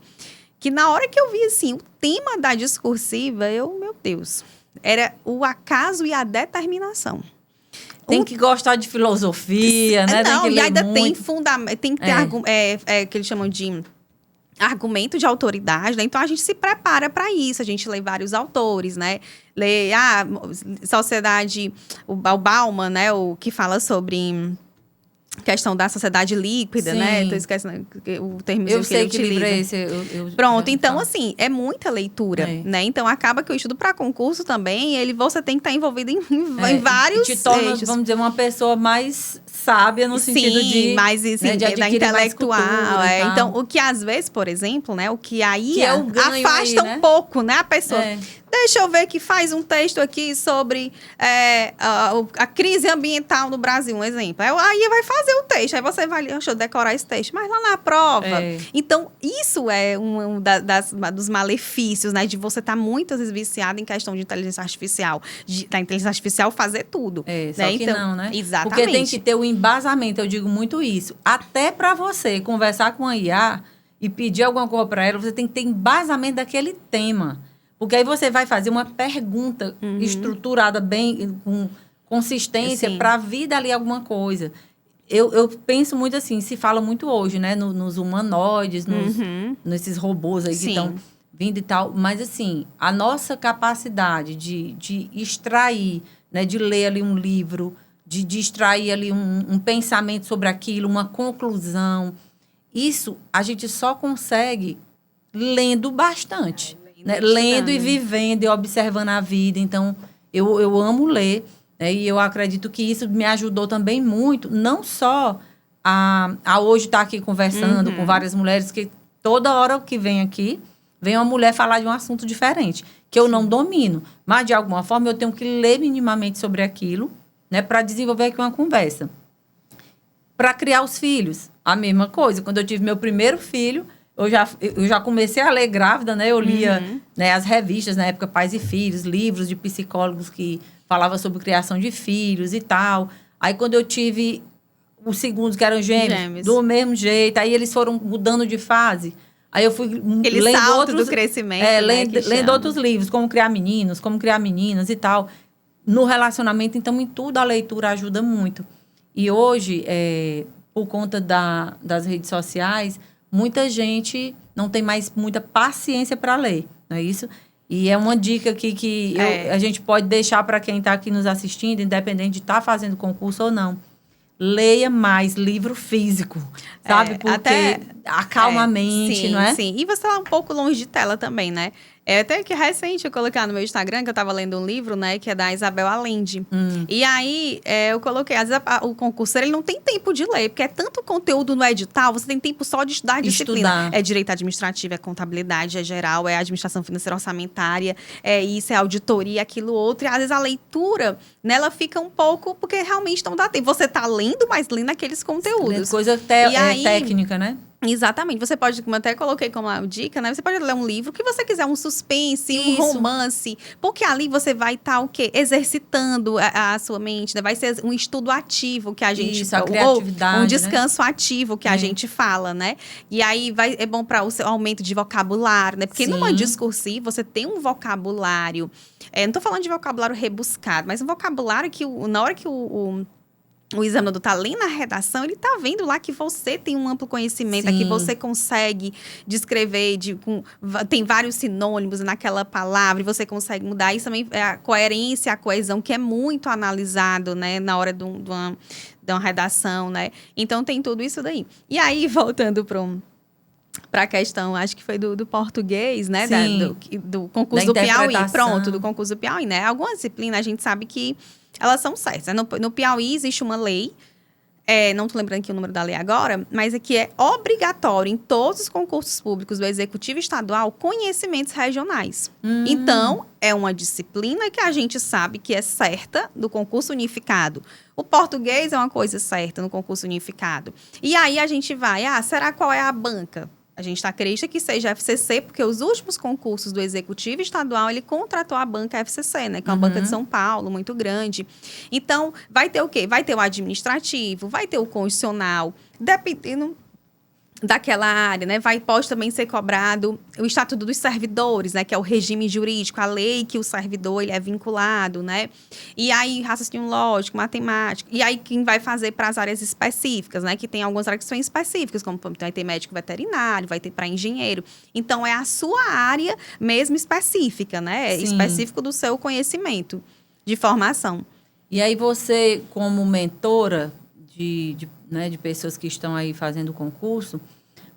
que na hora que eu vi, assim, o tema da discursiva, meu Deus, era o acaso e a determinação. Tem que gostar de filosofia, né? Não, tem que e ainda muito. tem fundamento, tem que ter que eles chamam de argumento de autoridade, né? Então a gente se prepara para isso, a gente lê vários autores, né? Lê Sociedade, o Bauman, né? O que fala sobre questão da sociedade líquida, né? Tô esquecendo o termo que ele utiliza. Eu sei que livro é esse. Pronto, então assim, é muita leitura, né? Então acaba que o estudo para concurso também, você tem que estar envolvido em vários te torna, eixos. Vamos dizer, uma pessoa mais sábia no sentido de... mais assim, de da intelectual. Então, o que às vezes, por exemplo, né? O que aí que afasta aí, né? um pouco, né? A pessoa... Deixa eu ver que faz um texto aqui sobre a crise ambiental no Brasil, um exemplo. Aí vai fazer o texto, aí você vai, deixa eu decorar esse texto. Mas lá na prova... Então, isso é dos malefícios, né? De você estar muitas vezes viciado em questão de inteligência artificial. Da inteligência artificial fazer tudo. Só que então, não, né? Exatamente. Porque tem que ter o embasamento, eu digo muito isso. Até para você conversar com a IA e pedir alguma coisa para ela, você tem que ter embasamento daquele tema. Porque aí você vai fazer uma pergunta estruturada bem, com consistência, para vir dali alguma coisa. Eu penso muito assim, se fala muito hoje, né? Nos humanoides, nesses robôs aí que estão vindo e tal. Mas, assim, a nossa capacidade de extrair, né? De ler ali um livro, de extrair ali um pensamento sobre aquilo, uma conclusão. Isso a gente só consegue lendo bastante. Né? Lendo e vivendo e observando a vida. Então, eu amo ler, né? E eu acredito que isso me ajudou também muito, não só a hoje estar aqui conversando com várias mulheres, que toda hora que vem aqui, vem uma mulher falar de um assunto diferente, que eu não domino. Mas, de alguma forma, eu tenho que ler minimamente sobre aquilo, né, para desenvolver aqui uma conversa. Para criar os filhos, a mesma coisa. Quando eu tive meu primeiro filho, eu já comecei a ler grávida, né? Eu lia né, as revistas, na época, Pais e Filhos, livros de psicólogos que falavam sobre criação de filhos e tal. Aí, quando eu tive os segundos, que eram gêmeos, do mesmo jeito. Aí, eles foram mudando de fase. Aí, eu fui lendo outros... do crescimento, lendo outros livros, como criar meninos, como criar meninas e tal. No relacionamento, então, em tudo, a leitura ajuda muito. E hoje, por conta das redes sociais, muita gente não tem mais muita paciência para ler, não é isso? E é uma dica aqui que a gente pode deixar para quem está aqui nos assistindo, independente de estar fazendo concurso ou não. Leia mais livro físico, sabe? Porque acalma a mente, sim, não é? Sim, e você está um pouco longe de tela também, né? Até que recente eu coloquei no meu Instagram, que eu estava lendo um livro, né? Que é da Isabel Allende. E aí, eu coloquei, às vezes o concurseiro, ele não tem tempo de ler, porque é tanto conteúdo no edital, você tem tempo só de estudar a disciplina. É direito administrativo, é contabilidade, é geral, é administração financeira orçamentária, é isso, é auditoria, aquilo outro. E às vezes a leitura, né, ela fica um pouco, porque realmente não dá tempo. Você tá lendo, mas lendo aqueles conteúdos. Coisa técnica, né? Exatamente. Você pode, como eu até coloquei como dica, né? Você pode ler um livro que você quiser, um suspense, um romance. Porque ali você vai estar o quê? Exercitando a sua mente, né? Vai ser um estudo ativo que a gente... a criatividade, ou um descanso ativo que a gente fala, né? E aí é bom para o seu aumento de vocabulário, né? Porque numa discursiva, você tem um vocabulário... não tô falando de vocabulário rebuscado, mas um vocabulário que na hora que o examinador está lendo a redação, ele está vendo lá que você tem um amplo conhecimento, que você consegue descrever, tem vários sinônimos naquela palavra, e você consegue mudar. Isso também é a coerência, a coesão, que é muito analisado, né, na hora de uma redação, né? Então, tem tudo isso daí. E aí, voltando para a questão, acho que foi do português, né? Do concurso do Piauí. Pronto, do concurso do Piauí, né? Algumas disciplinas a gente sabe que elas são certas. No Piauí existe uma lei, não estou lembrando aqui o número da lei agora, mas aqui é obrigatório em todos os concursos públicos do Executivo Estadual conhecimentos regionais. Então, é uma disciplina que a gente sabe que é certa do concurso unificado. O português é uma coisa certa no concurso unificado. E aí a gente vai, será qual é a banca? A gente acredita que seja a FCC, porque os últimos concursos do Executivo Estadual, ele contratou a banca FCC, né? Que é uma banca de São Paulo, muito grande. Então, vai ter o quê? Vai ter o administrativo, vai ter o constitucional, dependendo daquela área, né? Pode também ser cobrado o Estatuto dos Servidores, né? Que é o regime jurídico, a lei que o servidor ele é vinculado, né? E aí, raciocínio lógico, matemático. E aí, quem vai fazer para as áreas específicas, né? Que tem algumas áreas que são específicas, como vai ter médico veterinário, vai ter para engenheiro. Então, é a sua área mesmo específica, né? Específico do seu conhecimento de formação. E aí, você, como mentora de pessoas que estão aí fazendo o concurso,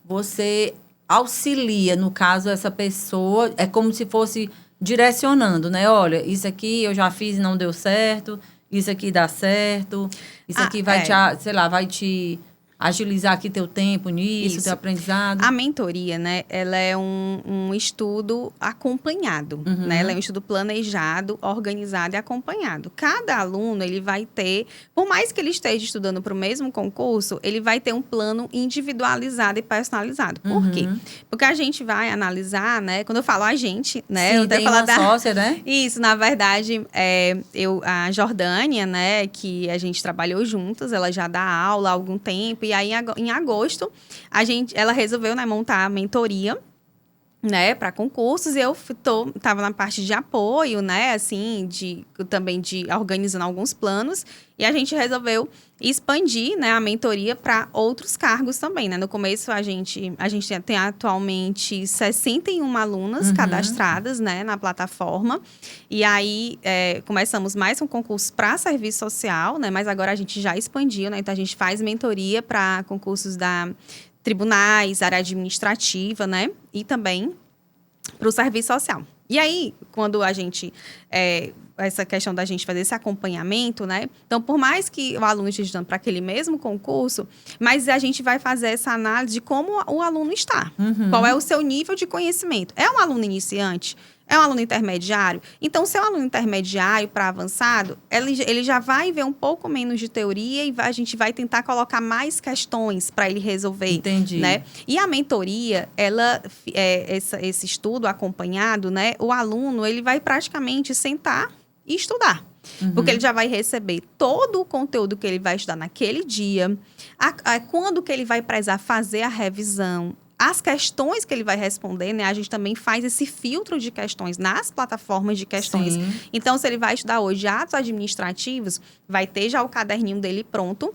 você auxilia, no caso, essa pessoa, é como se fosse direcionando, né? Olha, isso aqui eu já fiz e não deu certo, isso aqui dá certo, isso aqui vai te agilizar aqui teu tempo nisso, teu aprendizado. A mentoria, né, ela é um estudo acompanhado, né? Ela é um estudo planejado, organizado e acompanhado. Cada aluno, ele vai ter, por mais que ele esteja estudando para o mesmo concurso, ele vai ter um plano individualizado e personalizado. Por quê? Porque a gente vai analisar, né, quando eu falo a gente, né? Sim, eu tem uma sócia, né? Isso, na verdade, a Jordânia, né, que a gente trabalhou juntas, ela já dá aula há algum tempo. E aí, em agosto, ela resolveu, né, montar a mentoria, né, para concursos. E eu tava na parte de apoio, né, assim, também de organizando alguns planos. E a gente resolveu expandir, né, a mentoria para outros cargos também, né? No começo, a gente tem atualmente 61 alunas cadastradas, né, na plataforma. E aí, começamos mais um concurso para serviço social, né? Mas agora a gente já expandiu, né? Então, a gente faz mentoria para concursos da tribunais, área administrativa, né? E também para o serviço social. E aí, quando a gente essa questão da gente fazer esse acompanhamento, né? Então, por mais que o aluno esteja estudando para aquele mesmo concurso, mas a gente vai fazer essa análise de como o aluno está. Qual é o seu nível de conhecimento. É um aluno iniciante? É um aluno intermediário? Então, se é um aluno intermediário para avançado, ele já vai ver um pouco menos de teoria e a gente vai tentar colocar mais questões para ele resolver. Entendi. Né? E a mentoria, esse estudo acompanhado, né? O aluno, ele vai praticamente sentar e estudar. Porque ele já vai receber todo o conteúdo que ele vai estudar naquele dia, quando que ele vai precisar fazer a revisão, as questões que ele vai responder, né? A gente também faz esse filtro de questões nas plataformas de questões. Sim. Então, se ele vai estudar hoje atos administrativos, vai ter já o caderninho dele pronto,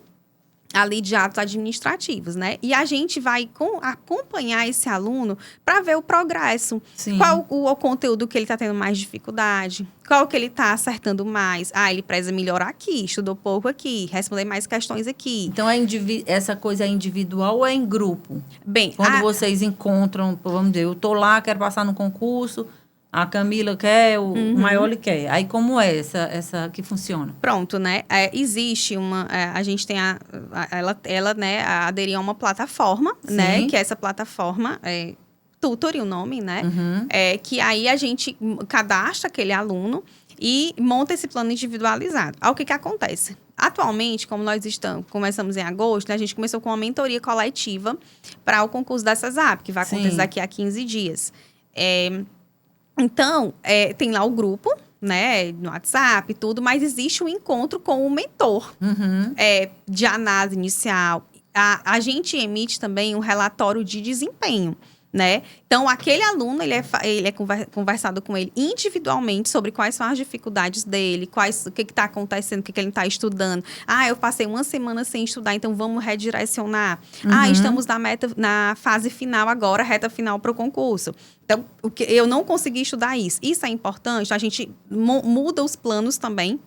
ali de atos administrativos, né? E a gente vai acompanhar esse aluno para ver o progresso. Sim. Qual o conteúdo que ele está tendo mais dificuldade? Qual que ele está acertando mais? Ele precisa melhorar aqui, estudou pouco aqui, responder mais questões aqui. Então, essa coisa é individual ou é em grupo? Bem, quando vocês encontram, vamos dizer, eu tô lá, quero passar no concurso, a Camila quer, o Maioli quer. Aí, como é essa que funciona? Pronto, né? Existe uma... a gente tem ela né, aderiu a uma plataforma, Sim. né? Que essa plataforma Tutory, o nome, né? Que aí a gente cadastra aquele aluno e monta esse plano individualizado. Aí, o que acontece? Atualmente, como nós começamos em agosto, né, a gente começou com uma mentoria coletiva para o concurso da CESAP, que vai acontecer daqui a 15 dias. Então, tem lá o grupo, né, no WhatsApp e tudo, mas existe um encontro com o mentor de análise inicial. A gente emite também um relatório de desempenho, né? Então, aquele aluno, ele é conversado com ele individualmente sobre quais são as dificuldades dele, o que está acontecendo, o que ele está estudando. Eu passei uma semana sem estudar, então vamos redirecionar. Estamos na fase final agora, reta final para o concurso. Então, eu não consegui estudar isso. Isso é importante, a gente muda os planos também,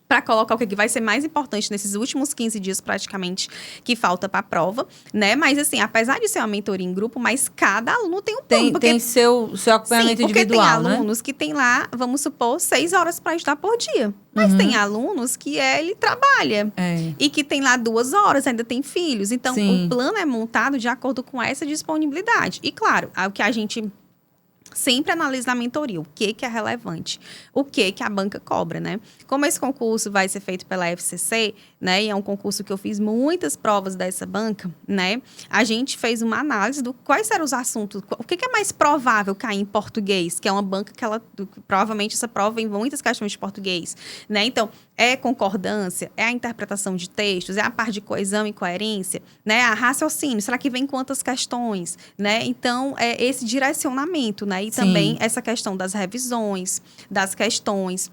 para colocar o que vai ser mais importante nesses últimos 15 dias, praticamente, que falta para a prova, né? Mas, assim, apesar de ser uma mentoria em grupo, mas cada aluno tem um plano. Tem seu acompanhamento individual, né? Porque tem alunos que tem lá, vamos supor, 6 horas para estudar por dia. Mas tem alunos que ele trabalha. E que tem lá 2 horas, ainda tem filhos. Então, o plano é montado de acordo com essa disponibilidade. E, claro, o que a gente sempre analisa na mentoria, o que é relevante, o que a banca cobra, né? Como esse concurso vai ser feito pela FCC, né? E é um concurso que eu fiz muitas provas dessa banca, né? A gente fez uma análise do quais eram os assuntos, o que é mais provável cair em português, que é uma banca que provavelmente essa prova vem muitas questões de português, né? Então, é concordância, é a interpretação de textos, é a parte de coesão e coerência, né? A raciocínio, será que vem quantas questões, né? Então, é esse direcionamento, né? E também essa questão das revisões, das questões.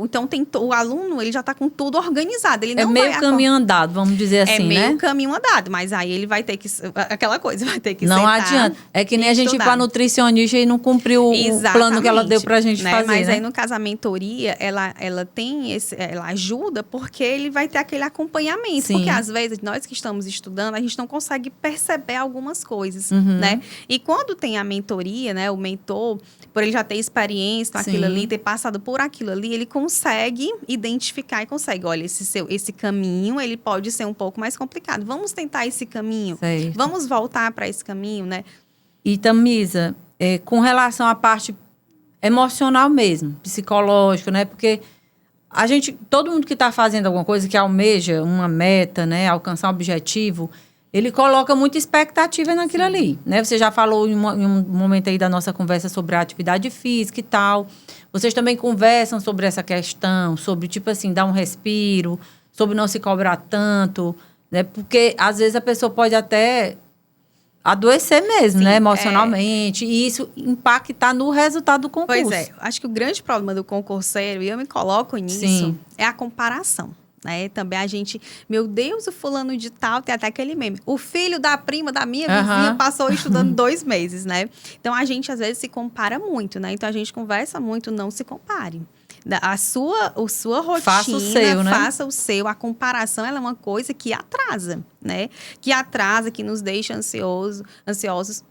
Então, o aluno, ele já está com tudo organizado. Ele não meio caminho andado, vamos dizer assim, né? É meio caminho andado, mas aí ele vai ter que... Aquela coisa, vai ter que não sentar. Não adianta. É que nem a gente ir para a nutricionista e não cumpriu o plano que ela deu para a gente fazer, Mas né? aí, no caso, a mentoria, ela tem ela ajuda porque ele vai ter aquele acompanhamento. Porque, às vezes, nós que estamos estudando, a gente não consegue perceber algumas coisas, né? E quando tem a mentoria, né? O mentor, por ele já ter experiência com aquilo ali, ter passado por aquilo ali, ele consegue identificar e consegue, olha, esse caminho, ele pode ser um pouco mais complicado. Vamos tentar esse caminho. Certo. Vamos voltar para esse caminho, né? E, Tamisa, com relação à parte emocional mesmo, psicológico, né? Porque todo mundo que está fazendo alguma coisa, que almeja uma meta, né? Alcançar um objetivo, ele coloca muita expectativa naquilo ali, né? Você já falou em um momento aí da nossa conversa sobre a atividade física e tal. Vocês também conversam sobre essa questão, sobre, tipo assim, dar um respiro, sobre não se cobrar tanto, né? Porque, às vezes, a pessoa pode até adoecer mesmo, né? Emocionalmente. E isso impactar no resultado do concurso. Pois é. Acho que o grande problema do concurseiro, e eu me coloco nisso, é a comparação. Né? Também a gente, meu Deus, o fulano de tal, tem até aquele meme. O filho da prima da minha vizinha passou estudando 2 meses, né? Então, a gente, às vezes, se compara muito, né? Então, a gente conversa muito, não se compare. A sua rotina, faça o seu, né? Faça o seu. A comparação, ela é uma coisa que atrasa, né? Que atrasa, que nos deixa ansiosos.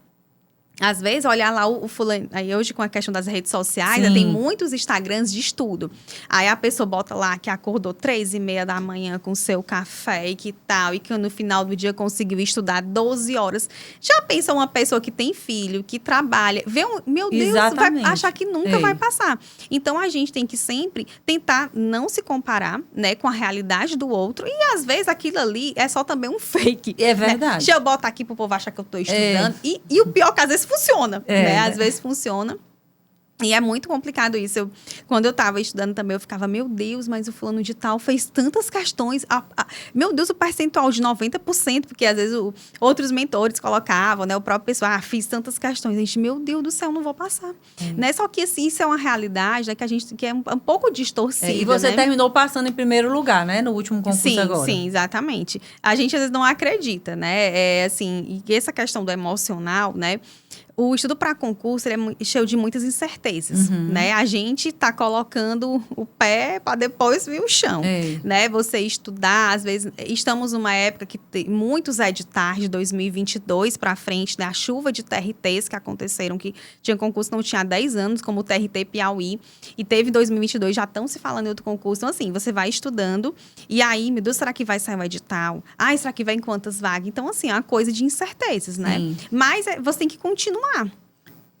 Às vezes, olhar lá o fulano... Aí hoje, com a questão das redes sociais, né, Sim. tem muitos Instagrams de estudo. Aí a pessoa bota lá que acordou 3h30 da manhã com seu café e que tal, e que no final do dia conseguiu estudar 12 horas. Já pensa uma pessoa que tem filho, que trabalha, vê meu Deus, Exatamente. vai achar que nunca vai passar. Então, a gente tem que sempre tentar não se comparar, né, com a realidade do outro. E, às vezes, aquilo ali é só também um fake. É né? verdade. Deixa eu botar aqui pro povo achar que eu tô estudando. E o pior é que às vezes funciona, né? Às vezes funciona. E é muito complicado isso. Quando eu estava estudando também, eu ficava, meu Deus, mas o fulano de tal fez tantas questões. Meu Deus, o percentual de 90%, porque às vezes outros mentores colocavam, né? O próprio pessoal, fiz tantas questões. A gente, meu Deus do céu, não vou passar. Né? Só que assim, isso é uma realidade, né, que é um pouco distorcida. E você né? terminou passando em primeiro lugar, né? No último concurso agora. Sim, exatamente. A gente às vezes não acredita, né? Assim, e essa questão do emocional, né? O estudo para concurso ele é cheio de muitas incertezas, né? A gente está colocando o pé para depois vir o chão, né? Você estudar, às vezes, estamos numa época que tem muitos editais de 2022 para frente, né? A chuva de TRTs que aconteceram, que tinha concurso não tinha há 10 anos, como o TRT Piauí, e teve 2022, já estão se falando em outro concurso. Então, assim, você vai estudando, e aí, meu Deus, será que vai sair o edital? Ai, será que vai em quantas vagas? Então, assim, é uma coisa de incertezas, né? Mas você tem que continuar.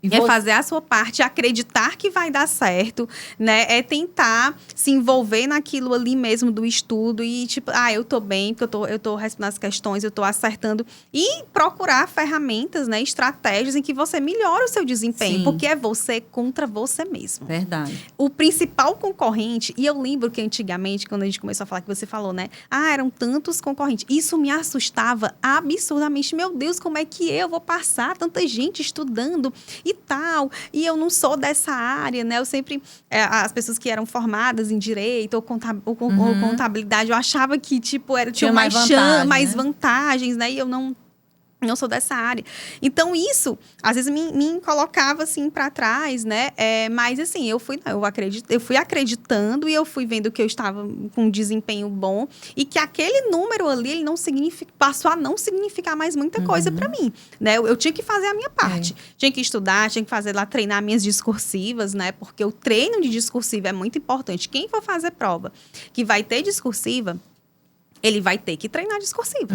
É fazer a sua parte, acreditar que vai dar certo, né? É tentar se envolver naquilo ali mesmo do estudo e, tipo, eu tô bem, porque eu tô respondendo as questões, eu tô acertando. E procurar ferramentas, né? Estratégias em que você melhora o seu desempenho, porque é você contra você mesmo. Verdade. O principal concorrente, e eu lembro que antigamente, quando a gente começou a falar, que você falou, né? Eram tantos concorrentes. Isso me assustava absurdamente. Meu Deus, como é que eu vou passar? Tanta gente estudando e tal, e eu não sou dessa área, né? Eu sempre, as pessoas que eram formadas em direito ou contabilidade, eu achava que, tipo, tinha mais vantagens, né? E eu não sou dessa área. Então, isso, às vezes, me colocava, assim, para trás, né? Mas, assim, eu fui acreditando e eu fui vendo que eu estava com um desempenho bom e que aquele número ali, ele passou a não significar mais muita coisa para mim, né? Eu tinha que fazer a minha parte. Tinha que estudar, tinha que fazer lá, treinar minhas discursivas, né? Porque o treino de discursiva é muito importante. Quem for fazer prova que vai ter discursiva, ele vai ter que treinar discursiva.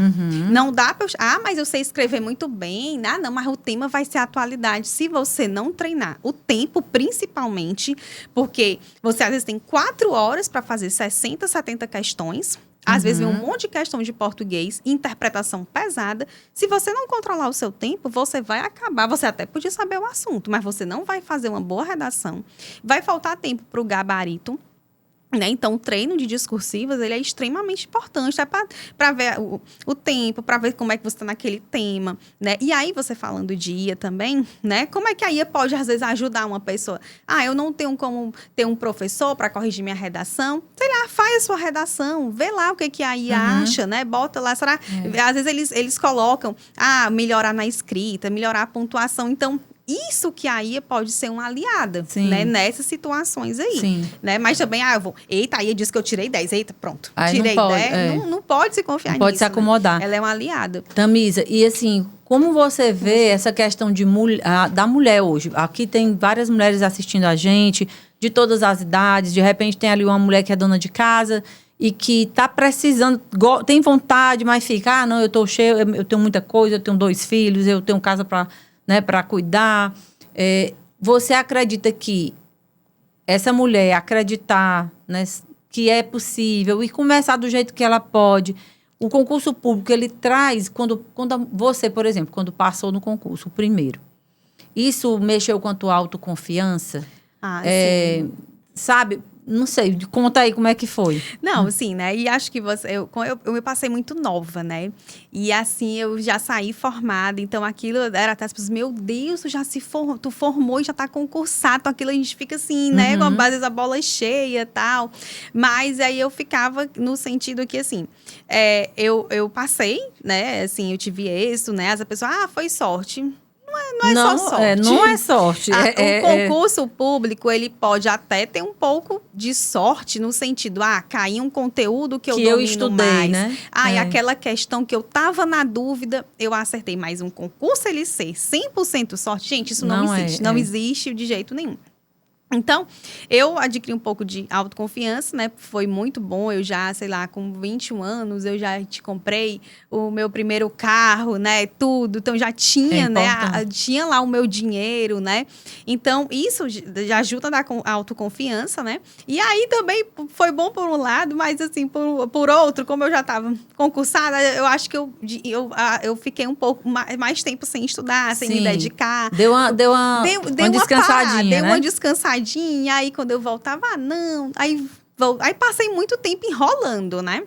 Não dá para... mas eu sei escrever muito bem. Não, mas o tema vai ser a atualidade. Se você não treinar o tempo, principalmente, porque você às vezes tem 4 horas para fazer 60, 70 questões. Às vezes vem um monte de questão de português, interpretação pesada. Se você não controlar o seu tempo, você vai acabar... Você até podia saber o assunto, mas você não vai fazer uma boa redação. Vai faltar tempo para o gabarito. Né? Então, o treino de discursivas, ele é extremamente importante, para ver o tempo, para ver como é que você está naquele tema, né? E aí, você falando de IA também, né? Como é que a IA pode, às vezes, ajudar uma pessoa? Eu não tenho como ter um professor para corrigir minha redação. Sei lá, faz a sua redação, vê lá o que a IA acha, né? Bota lá, será? Às vezes, eles colocam, melhorar na escrita, melhorar a pontuação. Então, isso que a IA pode ser uma aliada, né? Nessas situações aí, né? Mas também, eu vou... Eita, a IA disse que eu tirei 10. Eita, pronto. Tirei 10. Não pode se confiar nisso. Pode se acomodar. Né? Ela é uma aliada. Tamisa, e assim, como você vê essa questão da mulher hoje? Aqui tem várias mulheres assistindo a gente, de todas as idades. De repente, tem ali uma mulher que é dona de casa e que está precisando, tem vontade, mas fica, não, eu tô cheio, eu tenho muita coisa, eu tenho 2 filhos, eu tenho casa para cuidar. Você acredita que essa mulher acreditar, né, que é possível e começar do jeito que ela pode, o concurso público, ele traz, quando você, por exemplo, quando passou no concurso, o primeiro, isso mexeu com a tua autoconfiança? Sim. Sabe? Não sei, conta aí como é que foi. Não, assim, né? E acho que eu me passei muito nova, né? E assim, eu já saí formada. Então, aquilo era até as pessoas, meu Deus, tu formou e já tá concursado. Então, aquilo a gente fica assim, né? Com às vezes a bola cheia e tal. Mas aí eu ficava no sentido que, assim, eu passei, né? Assim, eu tive êxito, né? As pessoas, foi sorte. não é só sorte. Não é sorte. O concurso público, ele pode até ter um pouco de sorte no sentido, caiu um conteúdo que eu domino estudei, mais. né? E aquela questão que eu tava na dúvida, eu acertei. Mas um concurso, ele ser 100% sorte, gente, isso não existe. Não existe de jeito nenhum. Então, eu adquiri um pouco de autoconfiança, né? Foi muito bom. Eu já, sei lá, com 21 anos, eu já te comprei o meu primeiro carro, né? Tudo. Então, já tinha, né? Tinha lá o meu dinheiro, né? Então, isso já ajuda a dar autoconfiança, né? E aí, também, foi bom por um lado, mas, assim, por outro, como eu já estava concursada, eu acho que eu fiquei um pouco mais tempo sem estudar, sem me dedicar. Deu uma descansadinha, Deu uma descansadinha. E aí, quando eu voltava, Aí passei muito tempo enrolando, né?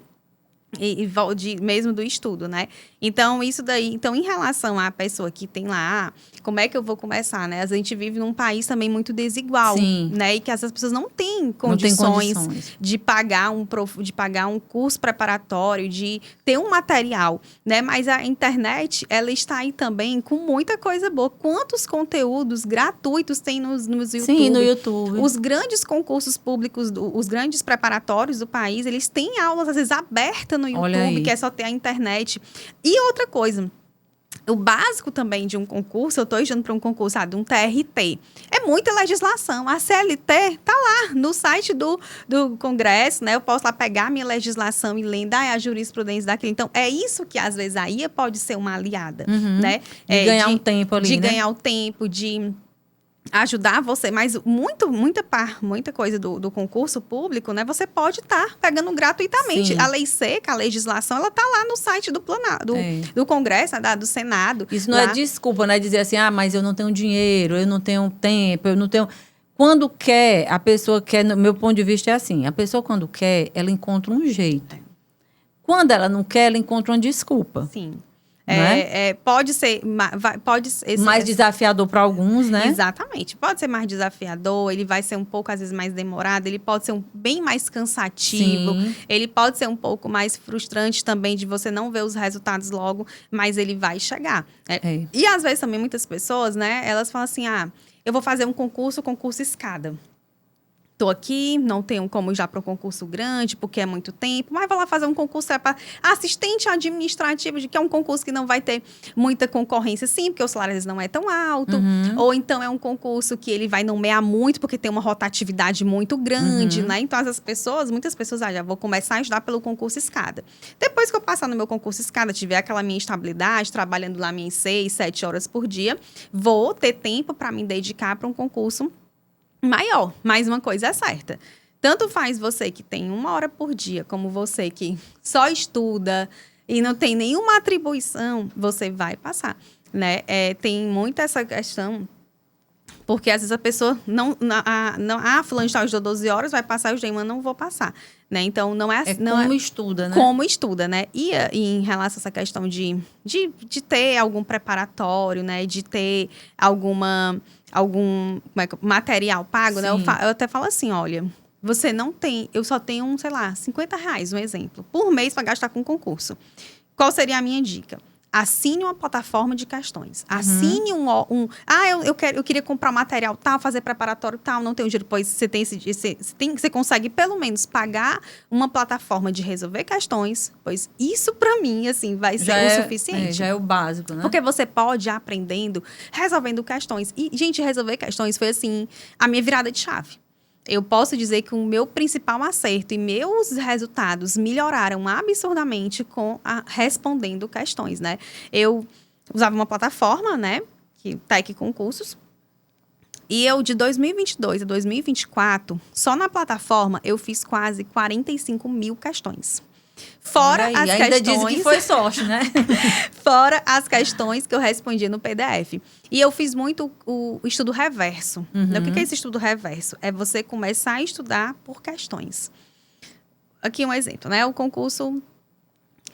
Mesmo do estudo, né? Então, isso daí... Então, em relação à pessoa que tem lá... Como é que eu vou começar, né? A gente vive num país também muito desigual, né? E que essas pessoas não têm condições de pagar um curso preparatório, de ter um material, né? Mas a internet, ela está aí também com muita coisa boa. Quantos conteúdos gratuitos tem nos YouTube? Sim, no YouTube. Os grandes concursos públicos, os grandes preparatórios do país, eles têm aulas, às vezes, abertas no YouTube, que é só ter a internet. E outra coisa... O básico também de um concurso, eu estou estudando para um concurso, de um TRT. É muita legislação. A CLT está lá no site do Congresso, né? Eu posso lá pegar a minha legislação e ler, a jurisprudência daquilo. Então, é isso que, às vezes, a IA pode ser uma aliada, né? De ganhar um tempo ali, de ganhar o tempo, de ajudar você, mas muita coisa do concurso público, né? Você pode estar pegando gratuitamente. Sim. A lei seca, a legislação, ela está lá no site do Congresso, do Senado. Isso não é desculpa, né? Dizer assim, mas eu não tenho dinheiro, eu não tenho tempo, eu não tenho... Quando quer, a pessoa quer, no meu ponto de vista é assim, a pessoa quando quer, ela encontra um jeito. Quando ela não quer, ela encontra uma desculpa. Sim. Pode ser mais desafiador para alguns, né? Exatamente. Pode ser mais desafiador, ele vai ser um pouco, às vezes, mais demorado, ele pode ser bem mais cansativo, ele pode ser um pouco mais frustrante também de você não ver os resultados logo, mas ele vai chegar. E, às vezes, também, muitas pessoas, né, elas falam assim, eu vou fazer um concurso escada. Estou aqui, não tenho como ir já para um concurso grande, porque é muito tempo, mas vou lá fazer um concurso para assistente administrativo, que é um concurso que não vai ter muita concorrência, sim, porque o salário às vezes não é tão alto, ou então é um concurso que ele vai nomear muito, porque tem uma rotatividade muito grande, né? Então, muitas pessoas, já vou começar a estudar pelo concurso escada. Depois que eu passar no meu concurso escada, tiver aquela minha estabilidade, trabalhando lá minhas 6, 7 horas por dia, vou ter tempo para me dedicar para um concurso maior. Mas uma coisa é certa. Tanto faz você que tem 1 hora por dia, como você que só estuda e não tem nenhuma atribuição, você vai passar, né? Tem muito essa questão, porque às vezes a pessoa fulano de tal estudou 12 horas, vai passar, eu mas não vou passar, né? Então, não é... estuda, né? Como estuda, né? E em relação a essa questão de ter algum preparatório, né? De ter algum material pago, né? Eu até falo assim, olha, você não tem... Eu só tenho, sei lá, R$50, um exemplo, por mês para gastar com concurso. Qual seria a minha dica? Assine uma plataforma de questões. Assine eu queria comprar material tal, fazer preparatório tal, não tenho dinheiro, pois você consegue pelo menos pagar uma plataforma de resolver questões, pois isso para mim, assim, vai ser o suficiente. Já é o básico, né? Porque você pode ir aprendendo, resolvendo questões. E, gente, resolver questões foi, assim, a minha virada de chave. Eu posso dizer que o meu principal acerto e meus resultados melhoraram absurdamente respondendo questões, né? Eu usava uma plataforma, né? Que Tec Concursos. E eu, de 2022 a 2024, só na plataforma, eu fiz quase 45 mil questões. Fora as questões... Ainda dizem que foi sorte, né? Fora as questões que eu respondi no PDF. E eu fiz muito o estudo reverso. O que é esse estudo reverso? É você começar a estudar por questões. Aqui um exemplo, né? O concurso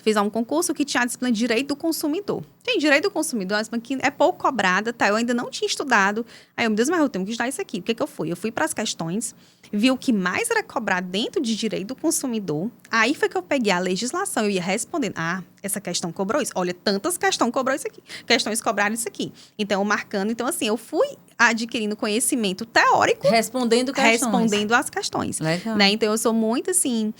Fiz um concurso que tinha a disciplina de Direito do Consumidor. Tem Direito do Consumidor, uma disciplina que é pouco cobrada, tá? Eu ainda não tinha estudado. Aí eu, meu Deus, mas eu tenho que estudar isso aqui. O que que eu fui? Eu fui para as questões, vi o que mais era cobrado dentro de Direito do Consumidor. Aí foi que eu peguei a legislação, eu ia respondendo. Ah, essa questão cobrou isso. Olha, tantas questões cobrou isso aqui. Questões cobraram isso aqui. Então, eu marcando. Então, assim, eu fui adquirindo conhecimento teórico. Respondendo questões. Respondendo as questões. Legal. Né? Então, eu sou muito, assim...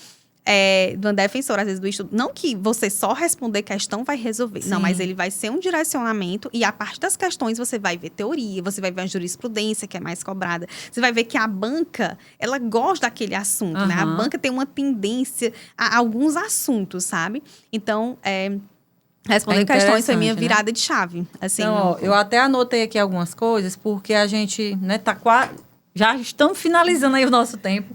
uma defensora, às vezes, do estudo. Não que você só responder questão vai resolver. Sim. Não, mas ele vai ser um direcionamento e a parte das questões você vai ver teoria, você vai ver a jurisprudência, que é mais cobrada. Você vai ver que a banca, ela gosta daquele assunto, né? A banca tem uma tendência a alguns assuntos, sabe? Então, responder questões foi minha virada de chave. Assim, então, eu até anotei aqui algumas coisas, porque a gente, né, tá quase... Já estamos finalizando aí o nosso tempo.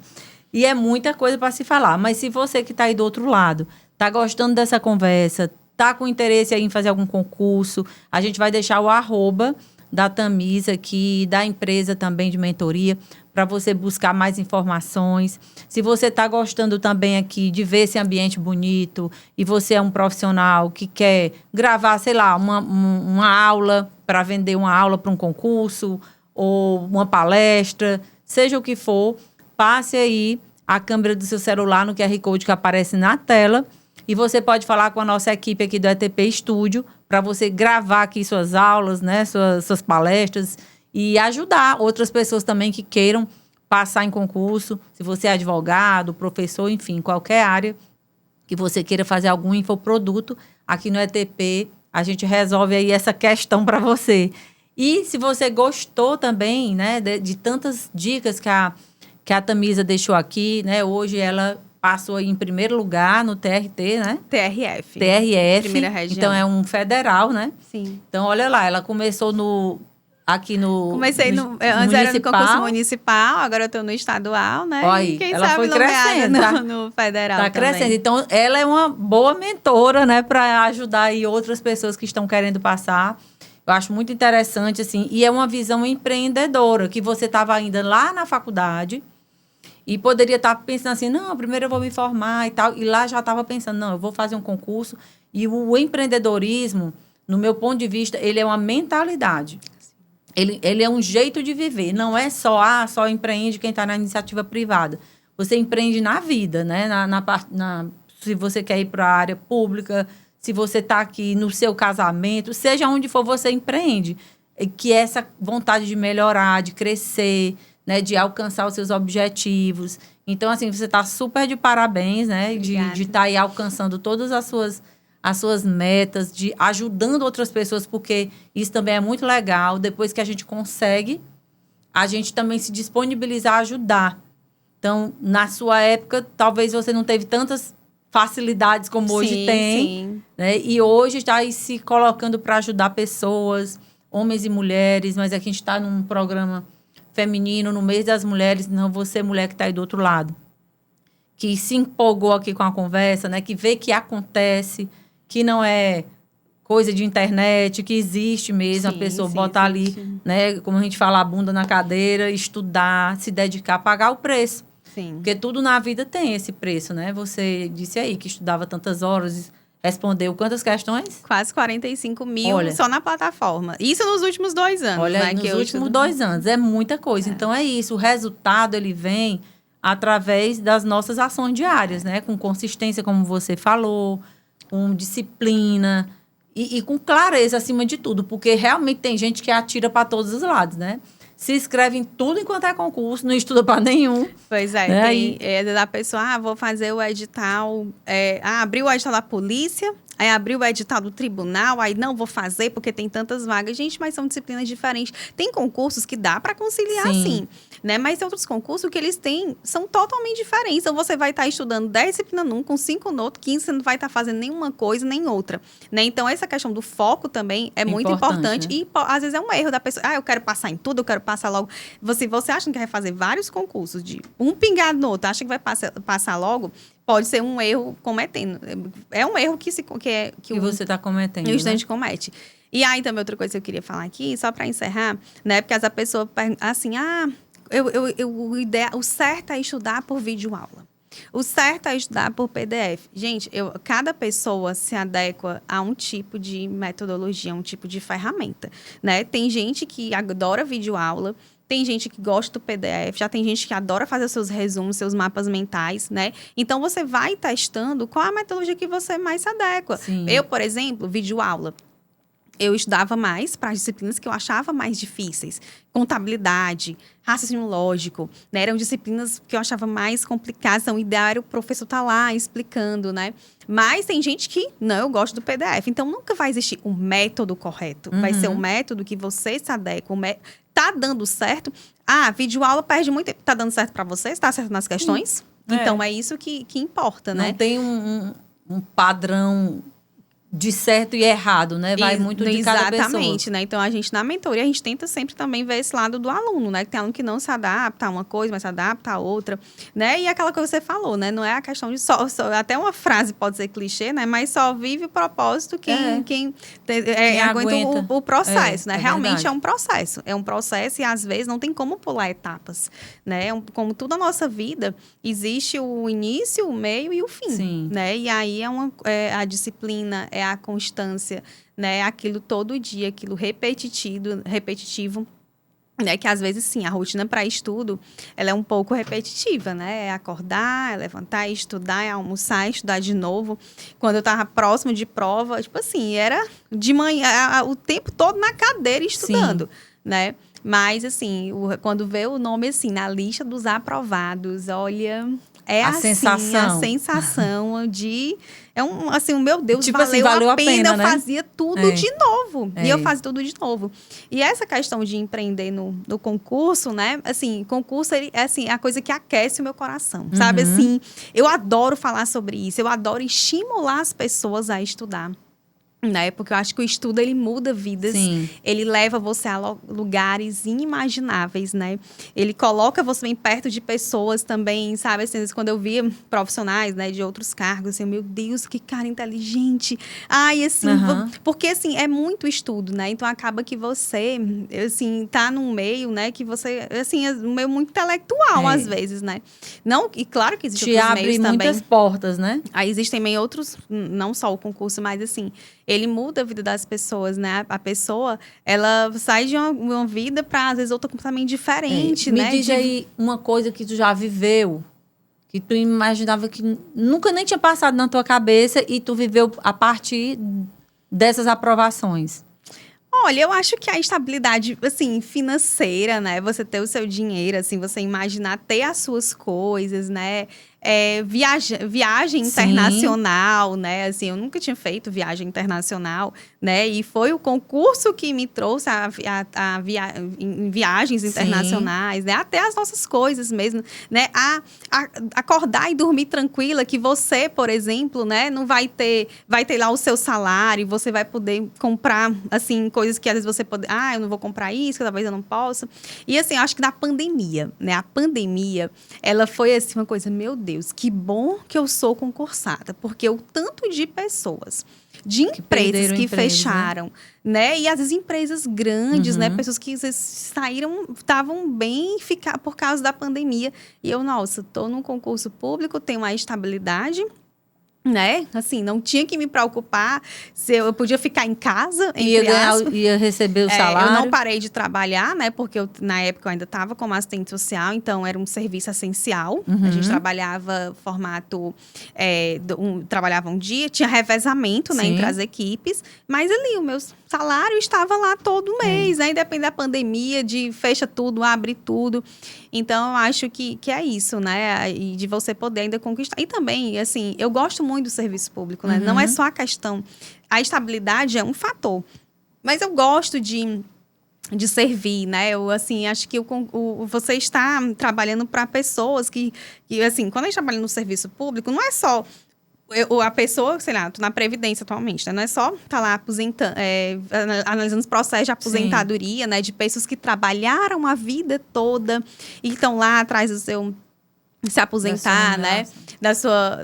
E é muita coisa para se falar. Mas se você que está aí do outro lado, está gostando dessa conversa, está com interesse aí em fazer algum concurso, a gente vai deixar o @ da Tamisa aqui, da empresa também de mentoria, para você buscar mais informações. Se você está gostando também aqui de ver esse ambiente bonito e você é um profissional que quer gravar, sei lá, uma aula para vender uma aula para um concurso ou uma palestra, seja o que for, passe aí a câmera do seu celular no QR Code que aparece na tela e você pode falar com a nossa equipe aqui do ETP Studio para você gravar aqui suas aulas, né, suas palestras e ajudar outras pessoas também que queiram passar em concurso. Se você é advogado, professor, enfim, qualquer área que você queira fazer algum infoproduto, aqui no ETP a gente resolve aí essa questão para você. E se você gostou também, né, de tantas dicas que a Tamisa deixou aqui, né? Hoje ela passou aí em primeiro lugar no TRT, né? TRF. Primeira região. Então, é um federal, né? Sim. Então, olha lá, ela começou aqui no Comecei antes era no concurso municipal, agora eu estou no estadual, né? Olha, e quem ela sabe foi crescendo, no federal tá também. crescendo. Então, ela é uma boa mentora, né? Para ajudar aí outras pessoas que estão querendo passar. Eu acho muito interessante, assim. E é uma visão empreendedora, que você estava ainda lá na faculdade e poderia estar pensando assim, não, primeiro eu vou me formar e tal. E lá já estava pensando, não, eu vou fazer um concurso. E o empreendedorismo, no meu ponto de vista, ele é uma mentalidade. Ele é um jeito de viver. Não é só empreende quem está na iniciativa privada. Você empreende na vida, né? Se você quer ir para a área pública, se você está aqui no seu casamento, seja onde for, você empreende. Que é essa vontade de melhorar, de crescer, né, de alcançar os seus objetivos. Então, assim, você está super de parabéns, né? De estar aí alcançando todas as suas metas, de ajudando outras pessoas, porque isso também é muito legal. Depois que a gente consegue, a gente também se disponibilizar a ajudar. Então, na sua época, talvez você não teve tantas facilidades como hoje tem. Sim. Né? E hoje está aí se colocando para ajudar pessoas, homens e mulheres, mas aqui a gente está num programa feminino, no mês das mulheres, não você, mulher que está aí do outro lado, que se empolgou aqui com a conversa, né? Que vê que acontece, que não é coisa de internet, que existe mesmo, a pessoa botar ali, né? Como a gente fala, a bunda na cadeira, estudar, se dedicar, pagar o preço. Sim. Porque tudo na vida tem esse preço, né? Você disse aí que estudava tantas horas, respondeu quantas questões? Quase 45 mil só na plataforma. Isso nos últimos 2 anos. Olha, né, nos últimos 2 anos. É muita coisa. Então, é isso. O resultado, ele vem através das nossas ações diárias, né? Com consistência, como você falou, com disciplina e com clareza, acima de tudo. Porque realmente tem gente que atira para todos os lados, né? Se inscreve em tudo enquanto é concurso, não estuda para nenhum. Pois é, né? Tem da pessoa, vou fazer o edital, abriu o edital da polícia, aí abriu o edital do tribunal, aí não vou fazer porque tem tantas vagas. Gente, mas são disciplinas diferentes. Tem concursos que dá para conciliar, sim, né? Mas tem outros concursos que eles têm, são totalmente diferentes. Então, você vai estar estudando 10 disciplinas num, com 5 no outro, 15 você não vai estar fazendo nenhuma coisa, nem outra, né? Então, essa questão do foco também é muito importante. Né? E, às vezes, é um erro da pessoa. Eu quero passar em tudo, eu quero passar logo. Você acha que vai fazer vários concursos de um pingado no outro, acha que vai passar logo? Pode ser um erro cometendo. É um erro que você está cometendo. E o estudante comete. E aí, também, outra coisa que eu queria falar aqui, só para encerrar, né? Porque a pessoa pergunta assim, o certo é estudar por videoaula. O certo é estudar por PDF. Gente, cada pessoa se adequa a um tipo de metodologia, um tipo de ferramenta, né? Tem gente que adora videoaula, tem gente que gosta do PDF, já tem gente que adora fazer os seus resumos, seus mapas mentais, né? Então, você vai testando qual a metodologia que você mais se adequa. Sim. Eu, por exemplo, videoaula. Eu estudava mais para as disciplinas que eu achava mais difíceis. Contabilidade, raciocínio lógico, né? Eram disciplinas que eu achava mais complicadas. Então, o ideal era o professor estar lá explicando, né? Mas tem gente que, não, eu gosto do PDF. Então, nunca vai existir um método correto. Vai ser um método que você se adequa. Tá dando certo? Videoaula perde muito tempo. Tá dando certo para você? Está certo nas questões? Então, é isso que importa, né? Não tem um padrão de certo e errado, né? Vai muito de cada pessoa. Exatamente, né? Então, a gente, na mentoria, a gente tenta sempre também ver esse lado do aluno, né? Que tem aluno que não se adapta a uma coisa, mas se adapta a outra, né? E aquela coisa que você falou, né? Não é a questão de até uma frase pode ser clichê, né? Mas só vive o propósito quem aguenta o processo, né? Realmente verdade. É um processo. É um processo e, às vezes, não tem como pular etapas, né? Como toda a nossa vida, existe o início, o meio e o fim, Sim. né? E aí a disciplina, a constância, né? Aquilo todo dia, aquilo repetitivo, né? Que às vezes, sim, a rotina para estudo, ela é um pouco repetitiva, né? É acordar, é levantar, é estudar, é almoçar, estudar de novo. Quando eu estava próximo de prova, tipo assim, era de manhã, o tempo todo na cadeira estudando, né? Mas, assim, quando vê o nome, assim, na lista dos aprovados, olha... a sensação de... meu Deus, tipo valeu a pena, né? Eu fazia tudo de novo. E eu fazia tudo de novo. E essa questão de empreender no concurso, né? Assim, concurso é a coisa que aquece o meu coração, sabe? Assim, eu adoro falar sobre isso. Eu adoro estimular as pessoas a estudar. Né? Porque eu acho que o estudo, ele muda vidas. Sim. Ele leva você a lugares inimagináveis, né? Ele coloca você bem perto de pessoas também, sabe? Assim, quando eu via profissionais, né, de outros cargos, assim, meu Deus, que cara inteligente. Porque, assim, é muito estudo, né? Então, acaba que você, assim, tá num meio, né, que você, assim, é um meio muito intelectual, às vezes, né? Não, e claro que existem outros meios também. Te abre muitas portas, né? Aí existem também outros, não só o concurso, mas, assim... Ele muda a vida das pessoas, né? A pessoa, ela sai de uma vida para, às vezes, outra completamente diferente, né? Me diz aí uma coisa que tu já viveu, que tu imaginava que nunca nem tinha passado na tua cabeça e tu viveu a partir dessas aprovações. Olha, eu acho que a estabilidade, assim, financeira, né? Você ter o seu dinheiro, assim, você imaginar ter as suas coisas, né? Viagem internacional, né? Assim, eu nunca tinha feito viagem internacional, né? E foi o concurso que me trouxe em viagens internacionais, né? Até as nossas coisas mesmo, né? Acordar e dormir tranquila, que você, por exemplo, né? Não vai ter lá o seu salário, você vai poder comprar, assim, coisas que às vezes você pode... eu não vou comprar isso, que talvez eu não possa. E, assim, eu acho que na pandemia, né? A pandemia, ela foi, assim, uma coisa, meu Deus, que bom que eu sou concursada, porque o tanto de pessoas, de empresas que fecharam, né? E às vezes empresas grandes, né? Pessoas que saíram, estavam bem por causa da pandemia. E eu, tô num concurso público, tenho uma estabilidade, né? Assim, não tinha que me preocupar se eu podia ficar em casa, ia receber o salário. Eu não parei de trabalhar, né? Porque na época eu ainda estava como assistente social, então era um serviço essencial. A gente trabalhava formato... trabalhava um dia, tinha revezamento, né? Entre as equipes. Mas ali, o meu salário estava lá todo mês, né? Independente da pandemia, de fecha tudo, abre tudo. Então, eu acho que é isso, né? E de você poder ainda conquistar. E também, assim, eu gosto muito do serviço público, né? Não é só a questão... A estabilidade é um fator. Mas eu gosto de servir, né? Eu, assim, acho que você está trabalhando para pessoas que, assim, quando a gente trabalha no serviço público, não é só... a pessoa, sei lá, tô na Previdência atualmente, né? Não é só tá lá analisando os processos de aposentadoria, né? De pessoas que trabalharam a vida toda e estão lá atrás do seu... se aposentar, né?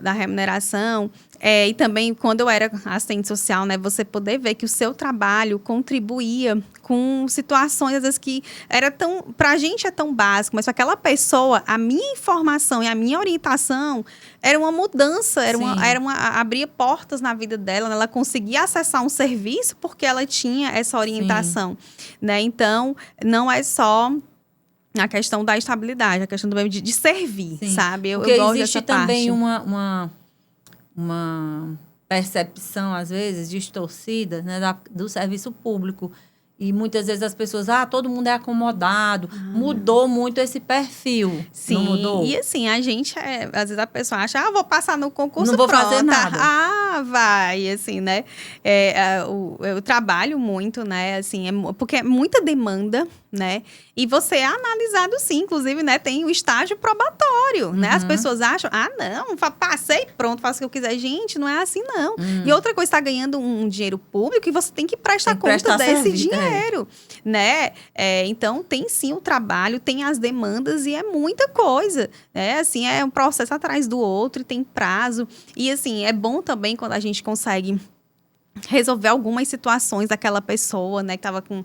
Da remuneração. E também, quando eu era assistente social, né, você poder ver que o seu trabalho contribuía com situações, às vezes, que era tão... Pra gente é tão básico, mas para aquela pessoa, a minha informação e a minha orientação era uma mudança, abria portas na vida dela, né? Ela conseguia acessar um serviço porque ela tinha essa orientação, né? Então, não é só a questão da estabilidade, a questão também de servir, sabe? Eu gosto existe dessa também parte. uma percepção, às vezes, distorcida, né, do serviço público. E muitas vezes as pessoas, todo mundo é acomodado. Mudou muito esse perfil. Sim, não mudou? E assim, a gente, às vezes a pessoa acha, vou passar no concurso, não vou fazer nada. Vai, assim, né? Eu trabalho muito, né? Assim, porque é muita demanda, né? E você é analisado, sim, inclusive, né? Tem o estágio probatório, né? As pessoas acham, não, passei, pronto, faço o que eu quiser. Gente, não é assim, não. E outra coisa, está ganhando um dinheiro público e você tem que prestar conta desse dinheiro, né? Então, tem sim o trabalho, tem as demandas e é muita coisa, né? Assim, é um processo atrás do outro e tem prazo. E, assim, é bom também quando a gente consegue resolver algumas situações daquela pessoa, né, que estava com,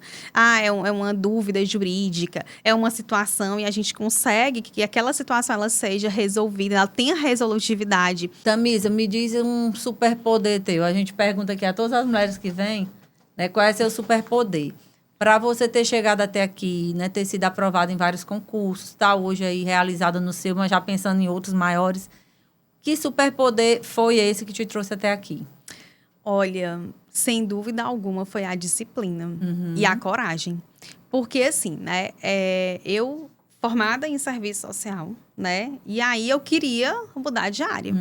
é uma dúvida jurídica, é uma situação e a gente consegue que aquela situação ela seja resolvida, ela tenha resolutividade. Tamisa, me diz um superpoder teu. A gente pergunta aqui a todas as mulheres que vêm, né, qual é seu superpoder? Para você ter chegado até aqui, né, ter sido aprovada em vários concursos, tá hoje aí realizada no seu, mas já pensando em outros maiores, que superpoder foi esse que te trouxe até aqui? Olha, sem dúvida alguma, foi a disciplina e a coragem. Porque, assim, né, eu formada em serviço social, né, e aí eu queria mudar de área.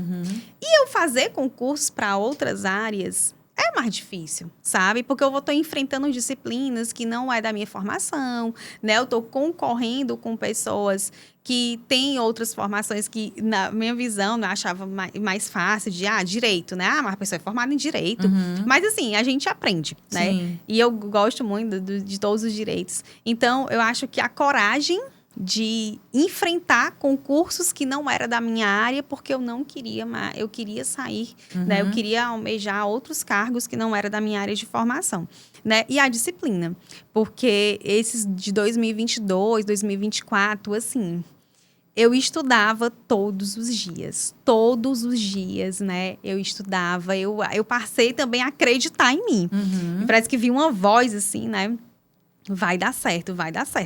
E eu fazer concursos para outras áreas é mais difícil, sabe? Porque eu estou enfrentando disciplinas que não é da minha formação, né? Eu estou concorrendo com pessoas que têm outras formações que, na minha visão, eu achava mais fácil de, direito, né? Mas a pessoa é formada em direito. Mas, assim, a gente aprende, né? Sim. E eu gosto muito de todos os direitos. Então, eu acho que a coragem de enfrentar concursos que não era da minha área, porque eu não queria, eu queria sair, né? Eu queria almejar outros cargos que não era da minha área de formação, né? E a disciplina, porque esses de 2022, 2024, assim, eu estudava todos os dias, né? Eu estudava, eu passei também a acreditar em mim. E parece que vi uma voz, assim, né? Vai dar certo,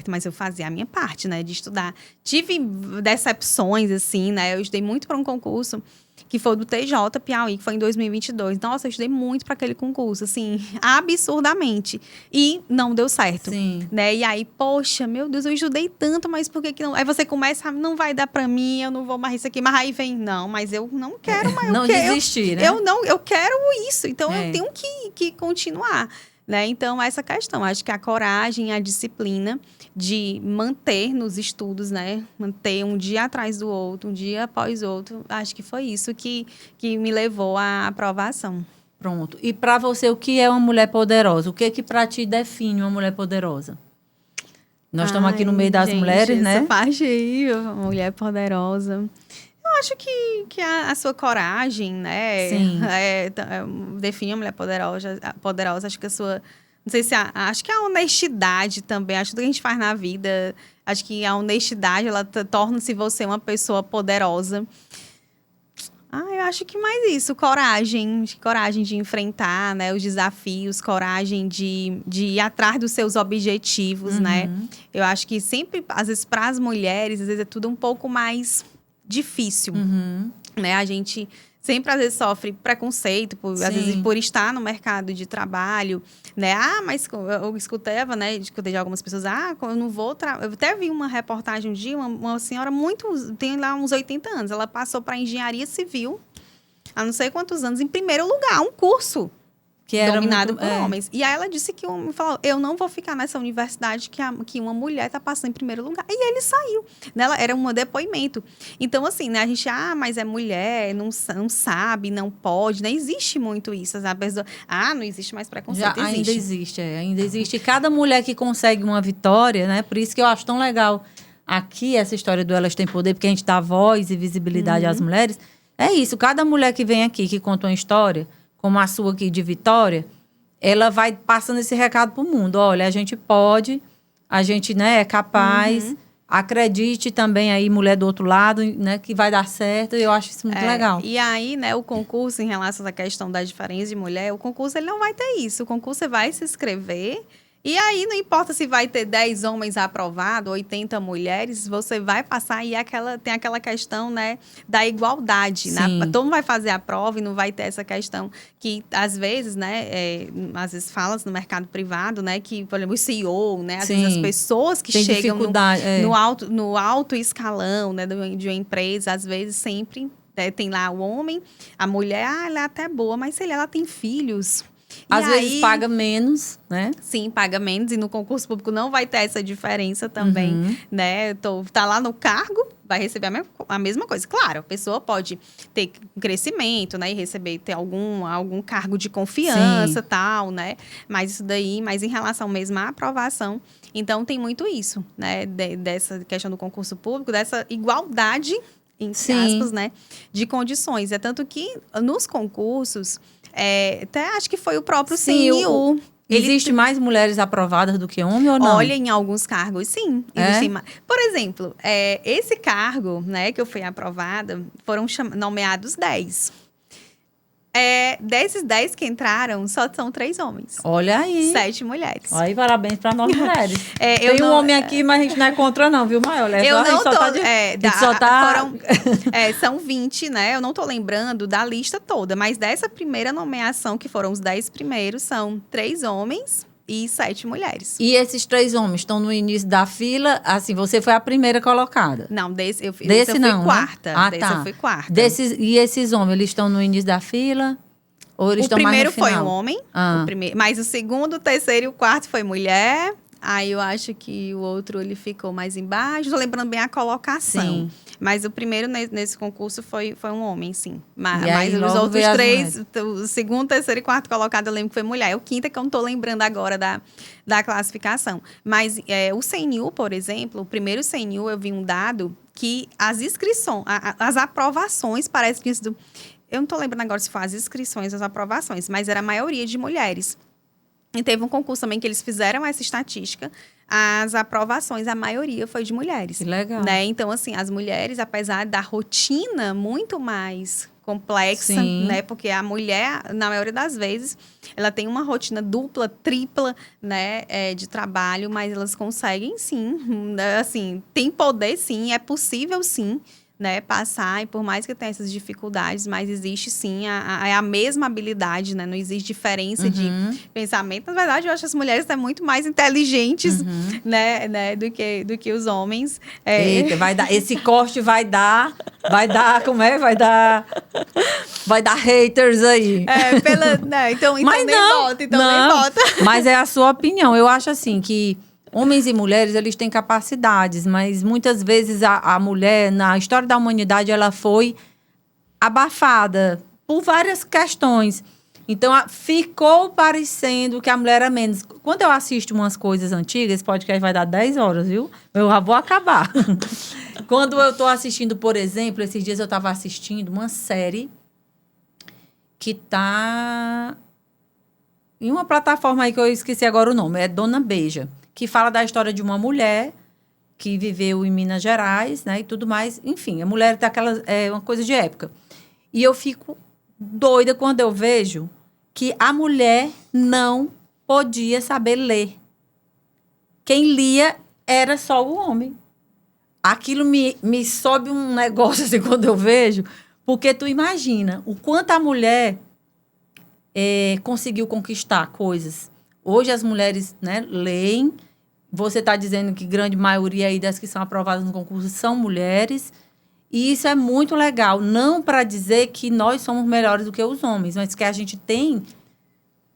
mas eu fazia a minha parte, né, de estudar. Tive decepções, assim, né, eu estudei muito para um concurso que foi do TJ Piauí, que foi em 2022. Nossa, eu estudei muito para aquele concurso, assim, absurdamente. E não deu certo, né, e aí, poxa, meu Deus, eu estudei tanto, mas por que não? Aí você começa, não vai dar para mim, eu não vou mais isso aqui, mas aí vem, não, mas eu não quero mais. Não desistir, né? Eu quero isso, então eu tenho que continuar. Né? Então, essa questão, acho que a coragem, a disciplina de manter nos estudos, né? Manter um dia atrás do outro, um dia após outro, acho que foi isso que me levou à aprovação. Pronto. E para você, o que é uma mulher poderosa? O que para ti define uma mulher poderosa? Nós estamos aqui no meio das mulheres, né? Essa parte aí, mulher poderosa. Eu acho que a sua coragem, né? Sim. Define a mulher poderosa. Acho que a sua... Não sei se... acho que a honestidade também. Acho que tudo que a gente faz na vida... Acho que a honestidade, ela torna-se você uma pessoa poderosa. Eu acho que mais isso. Coragem de enfrentar, né, os desafios. Coragem de ir atrás dos seus objetivos, né? Eu acho que sempre, às vezes, para as mulheres, às vezes é tudo um pouco mais... difícil, né? A gente sempre, às vezes, sofre preconceito, às vezes, por estar no mercado de trabalho, né? Mas eu escutei de algumas pessoas, eu não vou... Eu até vi uma reportagem um dia, uma senhora tem lá uns 80 anos, ela passou para engenharia civil, há não sei quantos anos, em primeiro lugar, um curso que era dominado por homens. E aí ela disse que falou, eu não vou ficar nessa universidade que uma mulher está passando em primeiro lugar. E ele saiu. Nela era um depoimento. Então, assim, né, a gente, mas é mulher, não sabe, não pode. Não existe muito isso. A pessoa, não existe mais preconceito. Ainda existe. E cada mulher que consegue uma vitória, né? Por isso que eu acho tão legal aqui essa história do Elas Têm Poder, porque a gente dá voz e visibilidade às mulheres. é isso. Cada mulher que vem aqui, que conta uma história, como a sua aqui de Vitória, ela vai passando esse recado pro mundo. Olha, a gente pode, a gente, né, é capaz. Acredite também aí, mulher do outro lado, né, que vai dar certo. Eu acho isso muito legal. E aí, né, o concurso, em relação à questão da diferença de mulher, o concurso ele não vai ter isso. O concurso você vai se inscrever. E aí, não importa se vai ter 10 homens aprovados, 80 mulheres, você vai passar e tem aquela questão, né, da igualdade. Né? Todo mundo vai fazer a prova e não vai ter essa questão que, às vezes, né, às vezes fala no mercado privado, né, que, por exemplo, o CEO, né, às vezes as pessoas que chegam no alto escalão, né, de uma empresa, às vezes sempre tem lá o homem, a mulher, ela é até boa, mas se ela tem filhos... Às vezes paga menos, né? Sim, paga menos. E no concurso público não vai ter essa diferença também, né? Tá lá no cargo, vai receber a mesma coisa. Claro, a pessoa pode ter um crescimento, né? E ter algum cargo de confiança, tal, né? Mas isso daí, mas em relação mesmo à aprovação, então tem muito isso, né? Dessa questão do concurso público, dessa igualdade, entre aspas, né? De condições. É tanto que nos concursos... até acho que foi o próprio CNU. Existe mais mulheres aprovadas do que homens ou não? Olha, em alguns cargos, sim. Por exemplo, esse cargo, né, que eu fui aprovada, foram nomeados 10. Desses 10 que entraram, só são 3 homens. Olha aí. 7 mulheres. Aí, parabéns para nós mulheres. Tem um homem aqui, mas a gente não é contra não, viu, Maior? Eu não tô... são 20, né? Eu não tô lembrando da lista toda, mas dessa primeira nomeação, que foram os 10 primeiros, são 3 homens e 7 mulheres. E esses 3 homens estão no início da fila, assim, você foi a primeira colocada? Não, eu fui quarta. Ah, desse eu fui quarta. E esses homens, eles estão no início da fila? Ou eles estão mais no final? O primeiro foi um homem, mas o segundo, o terceiro e o quarto foi mulher. Aí eu acho que o outro ele ficou mais embaixo. Tô lembrando bem a colocação. Sim. Mas o primeiro nesse concurso foi um homem, sim. Mas os outros 3, o segundo, terceiro e quarto colocado, eu lembro que foi mulher. O quinto é que eu não tô lembrando agora da classificação. Mas o CNU, por exemplo, o primeiro CNU, eu vi um dado que as inscrições, as aprovações, parece que isso... Eu não tô lembrando agora se foi as inscrições, as aprovações, mas era a maioria de mulheres. E teve um concurso também que eles fizeram essa estatística. As aprovações, a maioria foi de mulheres. Que legal. Né? Então, assim, as mulheres, apesar da rotina muito mais complexa, né? Porque a mulher, na maioria das vezes, ela tem uma rotina dupla, tripla, né? De trabalho, mas elas conseguem, sim. Assim, tem poder, sim. É possível, sim. Né, passar, e por mais que tenha essas dificuldades, mas existe sim a mesma habilidade, né? Não existe diferença de pensamento. Na verdade, eu acho que as mulheres são muito mais inteligentes, né, do que os homens. Eita, vai dar, esse corte vai dar, como é? Vai dar haters aí. Então mas nem vota, nem vota. Mas é a sua opinião. Eu acho assim que homens e mulheres, eles têm capacidades, mas muitas vezes a mulher, na história da humanidade, ela foi abafada por várias questões. Então, ficou parecendo que a mulher era menos. Quando eu assisto umas coisas antigas, esse podcast vai dar 10 horas, viu? Eu já vou acabar. Quando eu estou assistindo, por exemplo, esses dias eu estava assistindo uma série que está em uma plataforma aí que eu esqueci agora o nome, é Dona Beija, que fala da história de uma mulher que viveu em Minas Gerais, né, e tudo mais. Enfim, a mulher daquela, uma coisa de época. E eu fico doida quando eu vejo que a mulher não podia saber ler. Quem lia era só o homem. Aquilo me sobe um negócio assim quando eu vejo, porque tu imagina o quanto a mulher conseguiu conquistar coisas. Hoje as mulheres, né, leem. Você está dizendo que grande maioria aí das que são aprovadas no concurso são mulheres. E isso é muito legal. Não para dizer que nós somos melhores do que os homens, mas que a gente tem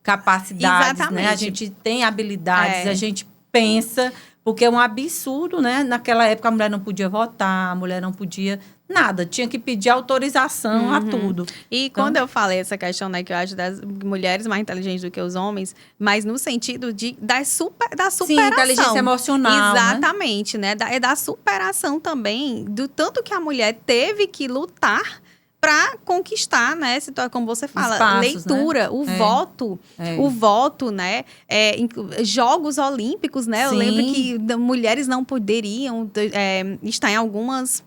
capacidades, né? A gente tem habilidades, a gente pensa. Porque é um absurdo, né? Naquela época a mulher não podia votar, a mulher não podia nada. Tinha que pedir autorização a tudo. E então, quando eu falei essa questão, né? Que eu acho das mulheres mais inteligentes do que os homens, mas no sentido da superação. Sim, inteligência emocional. Exatamente, né? É da superação também, do tanto que a mulher teve que lutar para conquistar, né? Como você fala, espaços, leitura, né? O voto, né? Jogos Olímpicos, né? Sim. Eu lembro que mulheres não poderiam estar em alguns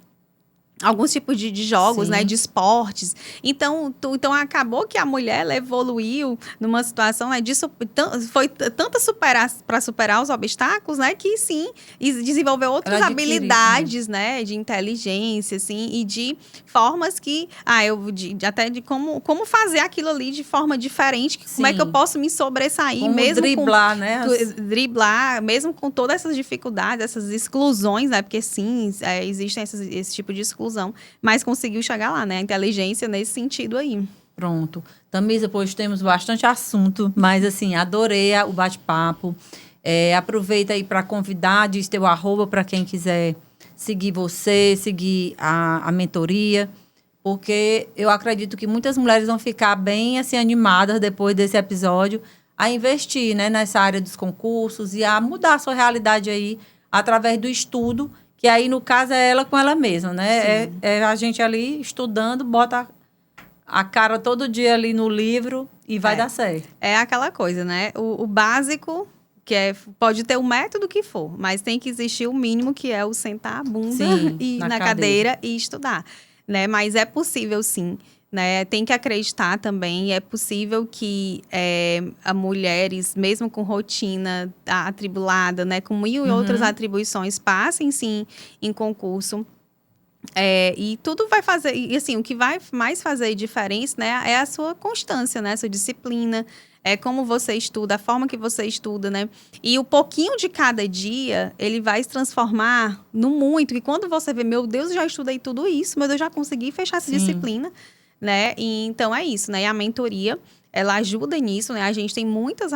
tipos de jogos, Sim. né, de esportes. Então acabou que a mulher ela evoluiu numa situação, né, foi tanta para superar os obstáculos, né, que sim, desenvolveu outras habilidades, né, de inteligência, assim, e de formas que, até de como fazer aquilo ali de forma diferente, como é que eu posso me sobressair, como mesmo driblar, né? Driblar, mesmo com todas essas dificuldades, essas exclusões, né, porque sim, existem esse tipo de exclusão, mas conseguiu chegar lá, né? A inteligência nesse sentido aí. Pronto. Tamisa, pois temos bastante assunto, mas assim, adorei o bate-papo. Aproveita aí para convidar, diz teu @ para quem quiser seguir você, seguir a mentoria, porque eu acredito que muitas mulheres vão ficar bem assim animadas depois desse episódio a investir, né, nessa área dos concursos e a mudar a sua realidade aí através do estudo. Que aí, no caso, é ela com ela mesma, né? É a gente ali estudando, bota a cara todo dia ali no livro e vai dar certo. É aquela coisa, né? O básico, que pode ter o método que for, mas tem que existir o mínimo, que é o sentar a bunda na cadeira e estudar, né? Mas é possível, sim. Né? Tem que acreditar também, é possível que a mulheres, mesmo com rotina atribulada, né, com mil e outras atribuições, passem sim em concurso. E tudo vai fazer, e assim, o que vai mais fazer diferença, né, é a sua constância, né, a sua disciplina, como você estuda, a forma que você estuda, né? E o pouquinho de cada dia, ele vai se transformar no muito. E quando você vê, meu Deus, eu já estudei tudo isso, meu Deus, eu já consegui fechar essa disciplina. Né? E, então é isso, né? E a mentoria, ela ajuda nisso, né? A gente tem muitas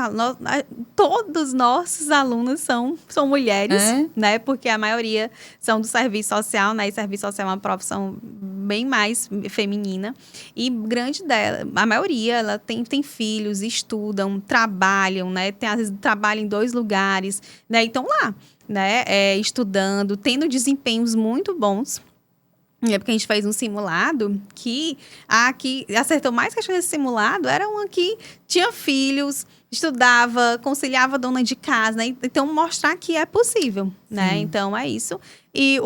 todos nossos alunos são mulheres, né? Porque a maioria são do serviço social, né? E serviço social é uma profissão bem mais feminina. E grande dela, a maioria, ela tem filhos, estudam, trabalham, né? Às vezes trabalham em 2 lugares, né? Então lá, né? Estudando, tendo desempenhos muito bons. Porque a gente fez um simulado que a que acertou mais questões desse simulado era uma que tinha filhos, estudava, conciliava a dona de casa, né? Então, mostrar que é possível, né? Então, é isso. E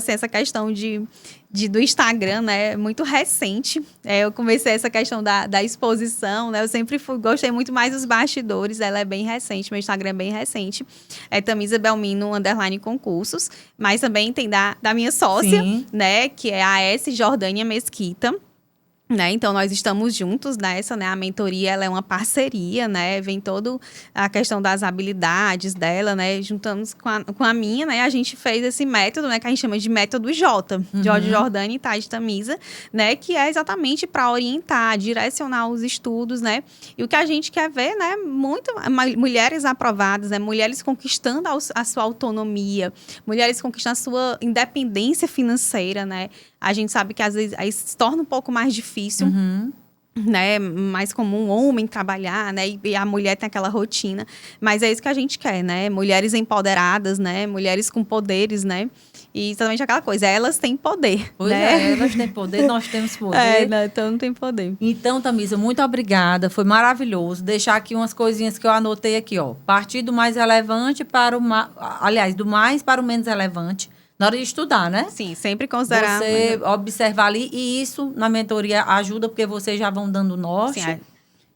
essa questão do Instagram, né? Muito recente. Eu comecei essa questão da exposição, né? Eu sempre gostei muito mais dos bastidores. Ela é bem recente, meu Instagram é bem recente. É Tamisa Belmino _concursos. Mas também tem da minha sócia, né? Que é a S. Jordânia Mesquita. Né? Então, nós estamos juntos nessa, né? A mentoria, ela é uma parceria, né? Vem toda a questão das habilidades dela, né? Juntamos com a minha, né? A gente fez esse método, né? Que a gente chama de método J. Jorge Jordânia e Tade Tamisa, né? Que é exatamente para orientar, direcionar os estudos, né? E o que a gente quer ver, né? Mulheres aprovadas, né? Mulheres conquistando a sua autonomia, mulheres conquistando a sua independência financeira, né? A gente sabe que às vezes aí se torna um pouco mais difícil, né? Mais comum um homem trabalhar, né? E a mulher tem aquela rotina. Mas é isso que a gente quer, né? Mulheres empoderadas, né? Mulheres com poderes, né? E exatamente aquela coisa, elas têm poder. Pois elas têm poder, nós temos poder. Então não tem poder. Então, Tamisa, muito obrigada. Foi maravilhoso. Deixar aqui umas coisinhas que eu anotei aqui, ó. Partir do mais relevante para do mais para o menos relevante. Na hora de estudar, né? Sim, sempre considerar. Você observar ali, e isso na mentoria ajuda, porque vocês já vão dando norte. Sim,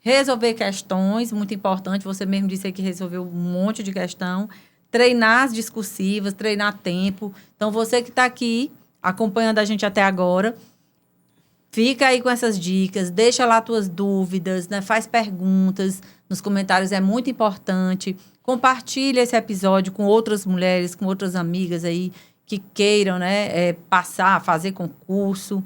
resolver questões, muito importante. Você mesmo disse aí que resolveu um monte de questão. Treinar as discursivas, treinar tempo. Então, você que está aqui acompanhando a gente até agora, fica aí com essas dicas, deixa lá tuas dúvidas, né? Faz perguntas nos comentários, é muito importante. Compartilha esse episódio com outras mulheres, com outras amigas aí, que queiram, né, fazer concurso.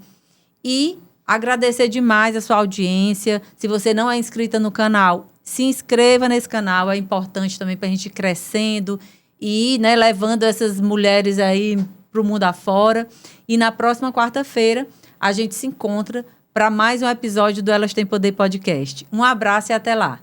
E agradecer demais a sua audiência. Se você não é inscrita no canal, se inscreva nesse canal. É importante também para a gente ir crescendo e, né, levando essas mulheres aí para o mundo afora. E na próxima quarta-feira, a gente se encontra para mais um episódio do Elas Têm Poder Podcast. Um abraço e até lá.